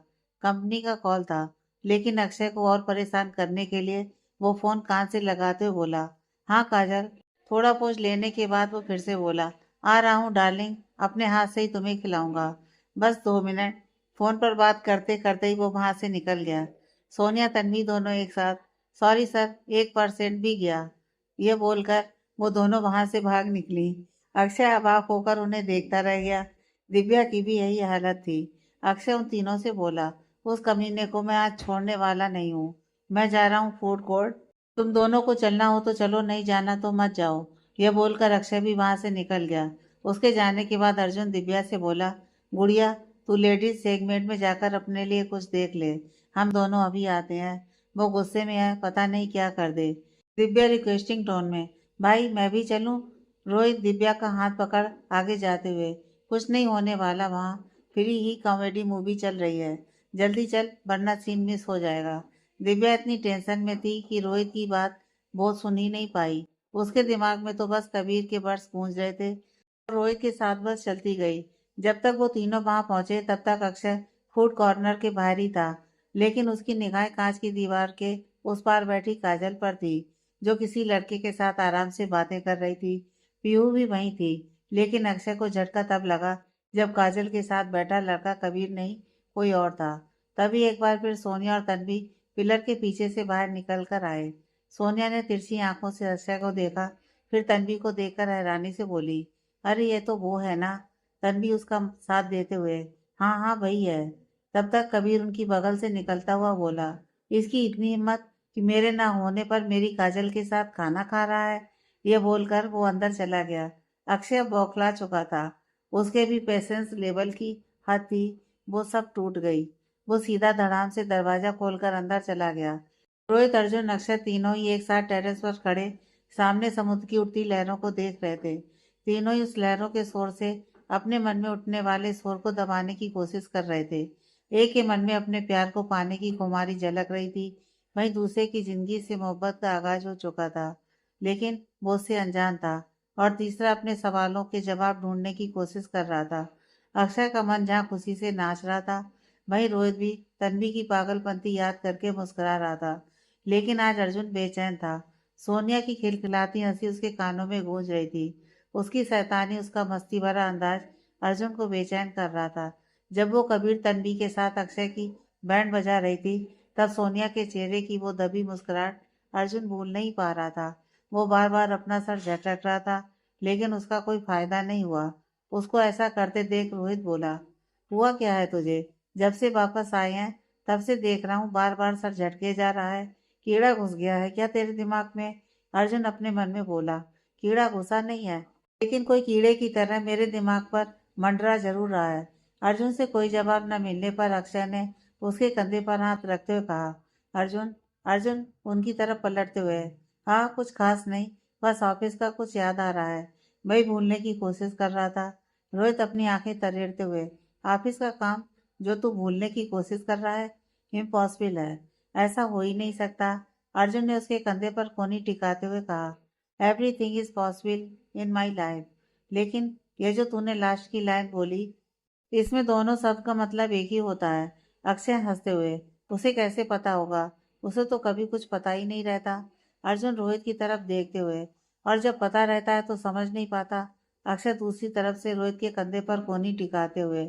कंपनी का कॉल था। लेकिन अक्षय को और परेशान करने के लिए वो फोन कान से लगाते हुए बोला, हाँ काजल। थोड़ा पोज लेने के बाद वो फिर से बोला, आ रहा हूँ डार्लिंग, अपने हाथ से ही तुम्हें खिलाऊंगा, बस 2 मिनट। फोन पर बात करते करते ही वो वहां से निकल गया। सोनिया तन्वी दोनों एक साथ, सॉरी सर, 1% भी गया, ये बोलकर वो दोनों वहां से भाग निकली। अक्षय अवाक होकर उन्हें देखता रह गया। दिव्या की भी यही हालत थी। अक्षय उन तीनों से बोला, उस कमीने को मैं आज छोड़ने वाला नहीं हूँ। मैं जा रहा हूँ फूड कोर्ट, तुम दोनों को चलना हो तो चलो, नहीं जाना तो मत जाओ। यह बोलकर अक्षय भी वहां से निकल गया। उसके जाने के बाद अर्जुन दिव्या से बोला, गुड़िया, तू लेडीज सेगमेंट में जाकर अपने लिए कुछ देख ले, हम दोनों अभी आते हैं। वो गुस्से में है, पता नहीं क्या कर दे। दिव्या रिक्वेस्टिंग टोन में, भाई मैं भी चलूं। रोहित दिव्या का हाथ पकड़ आगे जाते हुए, कुछ नहीं होने वाला, वहाँ फ्री ही कॉमेडी मूवी चल रही है, जल्दी चल वरना सीन मिस हो जाएगा। दिव्या इतनी टेंशन में थी कि रोहित की बात बहुत सुन ही नहीं पाई। उसके दिमाग में तो बस कबीर के वर्ड्स गूंज रहे थे और रोहित के साथ बस चलती गई। जब तक वो तीनों वहां पहुंचे, तब तक अक्षय फूड कॉर्नर के बाहर ही था। लेकिन उसकी निगाहें कांच की दीवार के उस पार बैठी काजल पर थी, जो किसी लड़के के साथ आराम से बातें कर रही थी। पीहू भी वहीं थी। लेकिन अक्षय को झटका तब लगा जब काजल के साथ बैठा लड़का कबीर नहीं, कोई और था। तभी एक बार फिर सोनिया और तन्वी पिलर के पीछे से बाहर निकल कर आए। सोनिया ने तिरछी आंखों से अक्षय को देखा, फिर तन्वी को देखकर हैरानी से बोली, अरे ये तो वो है ना तन्वी उसका साथ देते हुए, हाँ हाँ वही है। तब तक कबीर उनकी बगल से निकलता हुआ बोला, इसकी इतनी हिम्मत कि मेरे ना होने पर मेरी काजल के साथ खाना खा रहा है। यह बोलकर वो अंदर चला गया। अक्षय बौखला चुका था। उसके भी पेशेंस लेवल की हद थी, वो सब टूट गई। वो सीधा धड़ाम से दरवाजा खोलकर अंदर चला गया। रोहित, अर्जुन, अक्षय तीनों ही एक साथ टेरेस पर खड़े सामने समुद्र की उठती लहरों को देख रहे थे। तीनों ही उस लहरों के शोर से अपने मन में उठने वाले शोर को दबाने की कोशिश कर रहे थे। एक के मन में अपने प्यार को पाने की खुमारी झलक रही थी, वहीं दूसरे की जिंदगी से मोहब्बत का आगाज हो चुका था, लेकिन वो उससे अनजान था। और तीसरा अपने सवालों के जवाब ढूंढने की कोशिश कर रहा था। अक्षय का मन जहाँ खुशी से नाच रहा था, वहीं रोहित भी तन्वी की पागलपंती याद करके मुस्कुरा रहा था। लेकिन आज अर्जुन बेचैन था। सोनिया की खिलखिलाती हंसी उसके कानों में गूंज रही थी। उसकी शैतानी, उसका मस्ती भरा अंदाज अर्जुन को बेचैन कर रहा था। जब वो कबीर तन्वी के साथ अक्षय की बैंड बजा रही थी, तब सोनिया के चेहरे की वो दबी मुस्कुराहट अर्जुन भूल नहीं पा रहा था। वो बार बार अपना सर झटक रहा था, लेकिन उसका कोई फायदा नहीं हुआ। उसको ऐसा करते देख रोहित बोला, हुआ क्या है तुझे? जब से वापस आए हैं तब से देख रहा हूँ बार बार सर झटके जा रहा है। कीड़ा घुस गया है क्या तेरे दिमाग में? अर्जुन अपने मन में बोला, कीड़ा घुसा नहीं है, लेकिन कोई कीड़े की तरह मेरे दिमाग पर मंडरा जरूर रहा है। अर्जुन से कोई जवाब न मिलने पर अक्षय ने उसके कंधे पर हाथ रखते हुए कहा, अर्जुन। अर्जुन उनकी तरफ पलटते हुए, हाँ कुछ खास नहीं, बस ऑफिस का कुछ याद आ रहा है, वही भूलने की कोशिश कर रहा था। रोहित अपनी आंखें तरेड़ते हुए, ऑफिस का काम जो तू भूलने की कोशिश कर रहा है? इम्पॉसिबल है, ऐसा हो ही नहीं सकता। अर्जुन ने उसके कंधे पर कोनी टिकाते हुए कहा, everything is possible in my life. लेकिन ये जो तूने लास्ट की लाइन बोली, इसमें दोनों शब्द का मतलब एक ही होता है। अक्षय हंसते हुए, उसे कैसे पता होगा? उसे तो कभी कुछ पता ही नहीं रहता। अर्जुन रोहित की तरफ देखते हुए, और जब पता रहता है तो समझ नहीं पाता। अक्षय दूसरी तरफ से रोहित के कंधे पर कोनी टिकाते हुए,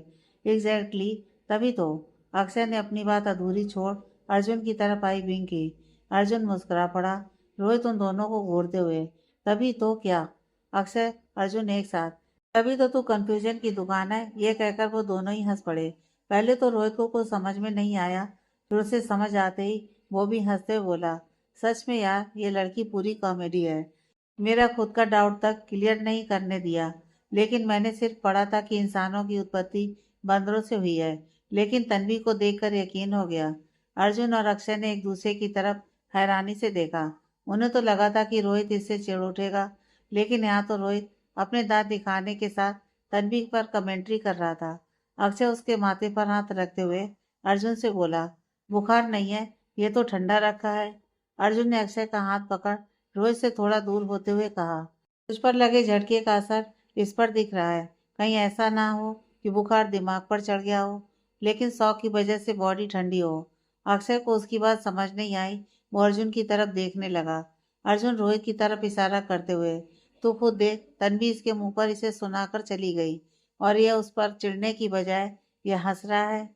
एग्जैक्टली, तभी तो। अक्षय ने अपनी बात अधूरी छोड़ अर्जुन की तरफ आई विंग की। अर्जुन मुस्कुरा पड़ा, रोहित उन दोनों को घूरते हुए, तभी तो क्या? अक्षय, अर्जुन एक साथ, तभी तो तू कंफ्यूजन की दुकान है, ये कहकर वो दोनों ही हंस पड़े। पहले तो रोहित को कुछ समझ में नहीं आया, फिर उसे समझ आते ही वो भी हंसते हुए बोला, सच में यार ये लड़की पूरी कॉमेडी है। मेरा खुद का डाउट तक क्लियर नहीं करने दिया। लेकिन मैंने सिर्फ पढ़ा था कि इंसानों की उत्पत्ति बंदरों से हुई है, लेकिन तन्वी को देखकर यकीन हो गया। अर्जुन और अक्षय ने एक दूसरे की तरफ हैरानी से देखा। उन्हें तो लगा था कि रोहित इससे चिढ़ उठेगा, लेकिन यहाँ तो रोहित अपने दांत दिखाने के साथ तन्वी पर कमेंट्री कर रहा था। अक्षय उसके माथे पर हाथ रखते हुए अर्जुन से बोला, बुखार नहीं है, ये तो ठंडा रखा है। अर्जुन ने अक्षय का हाथ पकड़ रोहित से थोड़ा दूर होते हुए कहा, तुझ पर लगे झटके का असर इस पर दिख रहा है। कहीं ऐसा ना हो कि बुखार दिमाग पर चढ़ गया हो, लेकिन शौक की वजह से बॉडी ठंडी हो। अक्षय को उसकी बात समझ नहीं आई। वो अर्जुन की तरफ देखने लगा। अर्जुन रोहित की तरफ इशारा करते हुए, तू खुद देख, तन्वी इसके मुंह पर इसे सुनाकर चली गई, और यह उस पर चिढ़ने की बजाय यह हंस रहा है।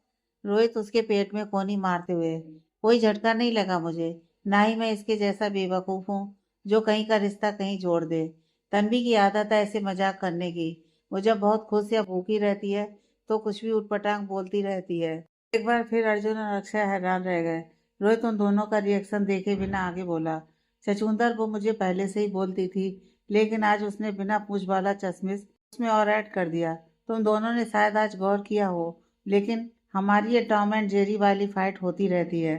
रोहित उसके पेट में कोनी मारते हुए, कोई झटका नहीं लगा मुझे, ना ही मैं इसके जैसा बेवकूफ हूँ जो कहीं का रिश्ता कहीं जोड़ दे। तन्वी की आदत है ऐसे मजाक करने की। वो जब बहुत खुश या भूखी रहती है तो कुछ भी उटपटांग बोलती रहती है। एक बार फिर अर्जुन और अक्षय हैरान रह गए। रोहित उन दोनों का रिएक्शन देखे बिना आगे बोला, छछूंदर वो मुझे पहले से ही बोलती थी, लेकिन आज उसने बिना पूछ वाला चश्मिश उसमें और ऐड कर दिया। तुम दोनों ने शायद आज गौर किया हो, लेकिन हमारी ये टॉम एंड जेरी वाली फाइट होती रहती है।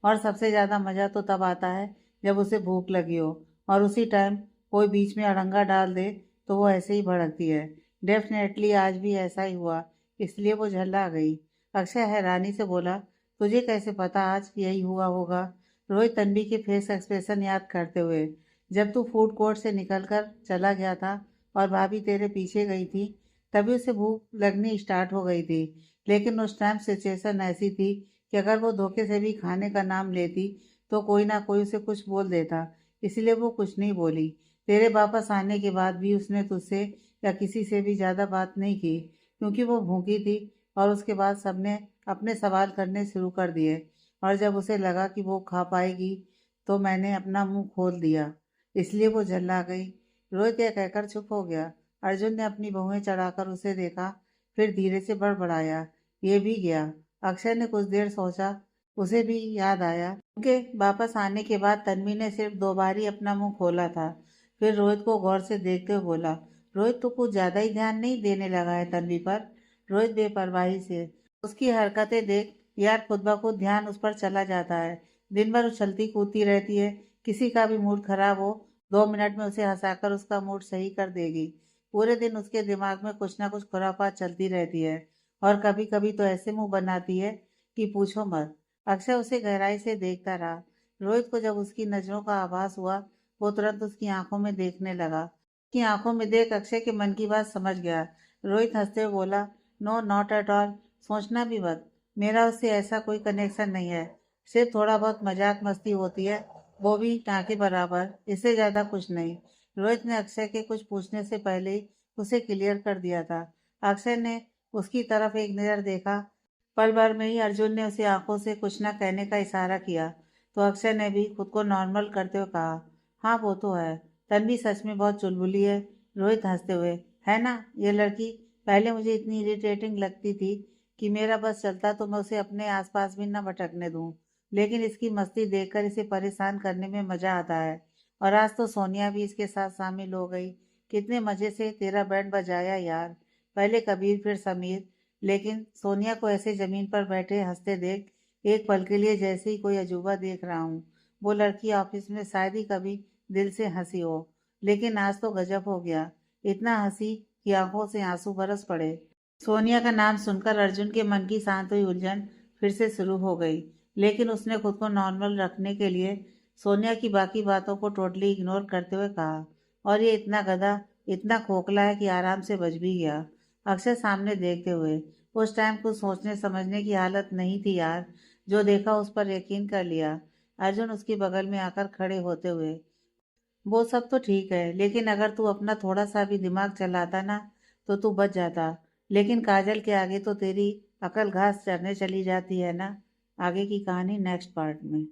और सबसे ज़्यादा मज़ा तो तब आता है जब उसे भूख लगी हो और उसी टाइम कोई बीच में अड़ंगा डाल दे तो वो ऐसे ही भड़कती है। डेफिनेटली आज भी ऐसा ही हुआ, इसलिए वो झल्ला गई। अक्षय हैरानी से बोला, तुझे कैसे पता आज यही हुआ होगा? रोहित तन्वी के फेस एक्सप्रेशन याद करते हुए, जब तू फूड कोर्ट से निकलकर चला गया था और भाभी तेरे पीछे गई थी, तभी उसे भूख लगनी स्टार्ट हो गई थी। लेकिन उस टाइम सिचुएशन ऐसी थी कि अगर वो धोखे से भी खाने का नाम लेती तो कोई ना कोई उसे कुछ बोल देता, इसलिए वो कुछ नहीं बोली। तेरे वापस आने के बाद भी उसने तुझसे या किसी से भी ज़्यादा बात नहीं की, क्योंकि वो भूखी थी। और उसके बाद सबने अपने सवाल करने शुरू कर दिए, और जब उसे लगा कि वो खा पाएगी तो मैंने अपना मुंह खोल दिया, इसलिए वो झल्ला गई। रोहित यह कहकर चुप हो गया। अर्जुन ने अपनी बहुएं चढ़ाकर उसे देखा, फिर धीरे से बड़बड़ाया, ये भी गया। अक्षय ने कुछ देर सोचा, उसे भी याद आया उनके वापस आने के बाद तन्वी ने सिर्फ 2 बार ही अपना मुंह खोला था। फिर रोहित को गौर से देखते हुए बोला, रोहित तो कुछ ज्यादा ही ध्यान नहीं देने लगा है तन्वी पर। रोहित बेपरवाही से उसकी हरकतें देख यार खुद ब खुद ध्यान उस पर चला जाता है। दिन भर उछलती कूदती रहती है, किसी का भी मूड खराब हो 2 मिनट में उसे हंसाकर उसका मूड सही कर देगी। पूरे दिन उसके दिमाग में कुछ ना कुछ खुरापात चलती रहती है और कभी कभी तो ऐसे मुंह बनाती है कि पूछो मत। अक्षय उसे गहराई से देखता रहा। रोहित को जब उसकी नजरों का आभास हुआ, वो तुरंत उसकी आंखों में देखने लगा। उसकी आंखों में देख अक्षय के मन की बात समझ गया। रोहित हंसते हुए बोला, नो नॉट एट ऑल, सोचना भी मत, मेरा उससे ऐसा कोई कनेक्शन नहीं है। सिर्फ थोड़ा बहुत मजाक मस्ती होती है, वो भी ना के बराबर, इससे ज्यादा कुछ नहीं। रोहित ने अक्षय के कुछ पूछने से पहले ही उसे क्लियर कर दिया था। अक्षय ने उसकी तरफ एक नजर देखा, पल भर में ही अर्जुन ने उसे आंखों से कुछ न कहने का इशारा किया, तो अक्षय ने भी खुद को नॉर्मल करते हुए कहा, हाँ वो तो है, तन्वी सच में बहुत चुलबुली है। रोहित हंसते हुए, है ना, ये लड़की पहले मुझे इतनी इरिटेटिंग लगती थी कि मेरा बस चलता तो मैं उसे अपने आसपास भी न भटकने दूं, लेकिन इसकी मस्ती देखकर इसे परेशान करने में मजा आता है। और आज तो सोनिया भी इसके साथ शामिल हो गई। कितने मजे से तेरा बैंड बजाया यार, पहले कबीर फिर समीर। लेकिन सोनिया को ऐसे जमीन पर बैठे हंसते देख एक पल के लिए जैसे ही कोई अजूबा देख रहा हूँ। वो लड़की ऑफिस में शायद ही कभी दिल से हंसी हो, लेकिन आज तो गजब हो गया। इतना हंसी कि आंखों से आंसू बरस पड़े। सोनिया का नाम सुनकर अर्जुन के मन की शांत हुई उलझन फिर से शुरू हो गई, लेकिन उसने खुद को नॉर्मल रखने के लिए सोनिया की बाकी बातों को टोटली इग्नोर करते हुए कहा, और ये इतना गधा, इतना खोखला है कि आराम से बच भी गया। अक्षय सामने देखते हुए, उस टाइम कुछ सोचने समझने की हालत नहीं थी यार, जो देखा उस पर यकीन कर लिया। अर्जुन उसके बगल में आकर खड़े होते हुए, वो सब तो ठीक है, लेकिन अगर तू अपना थोड़ा सा भी दिमाग चलाता ना तो तू बच जाता। लेकिन काजल के आगे तो तेरी अकल घास चरने चली जाती है ना। आगे की कहानी नेक्स्ट पार्ट में।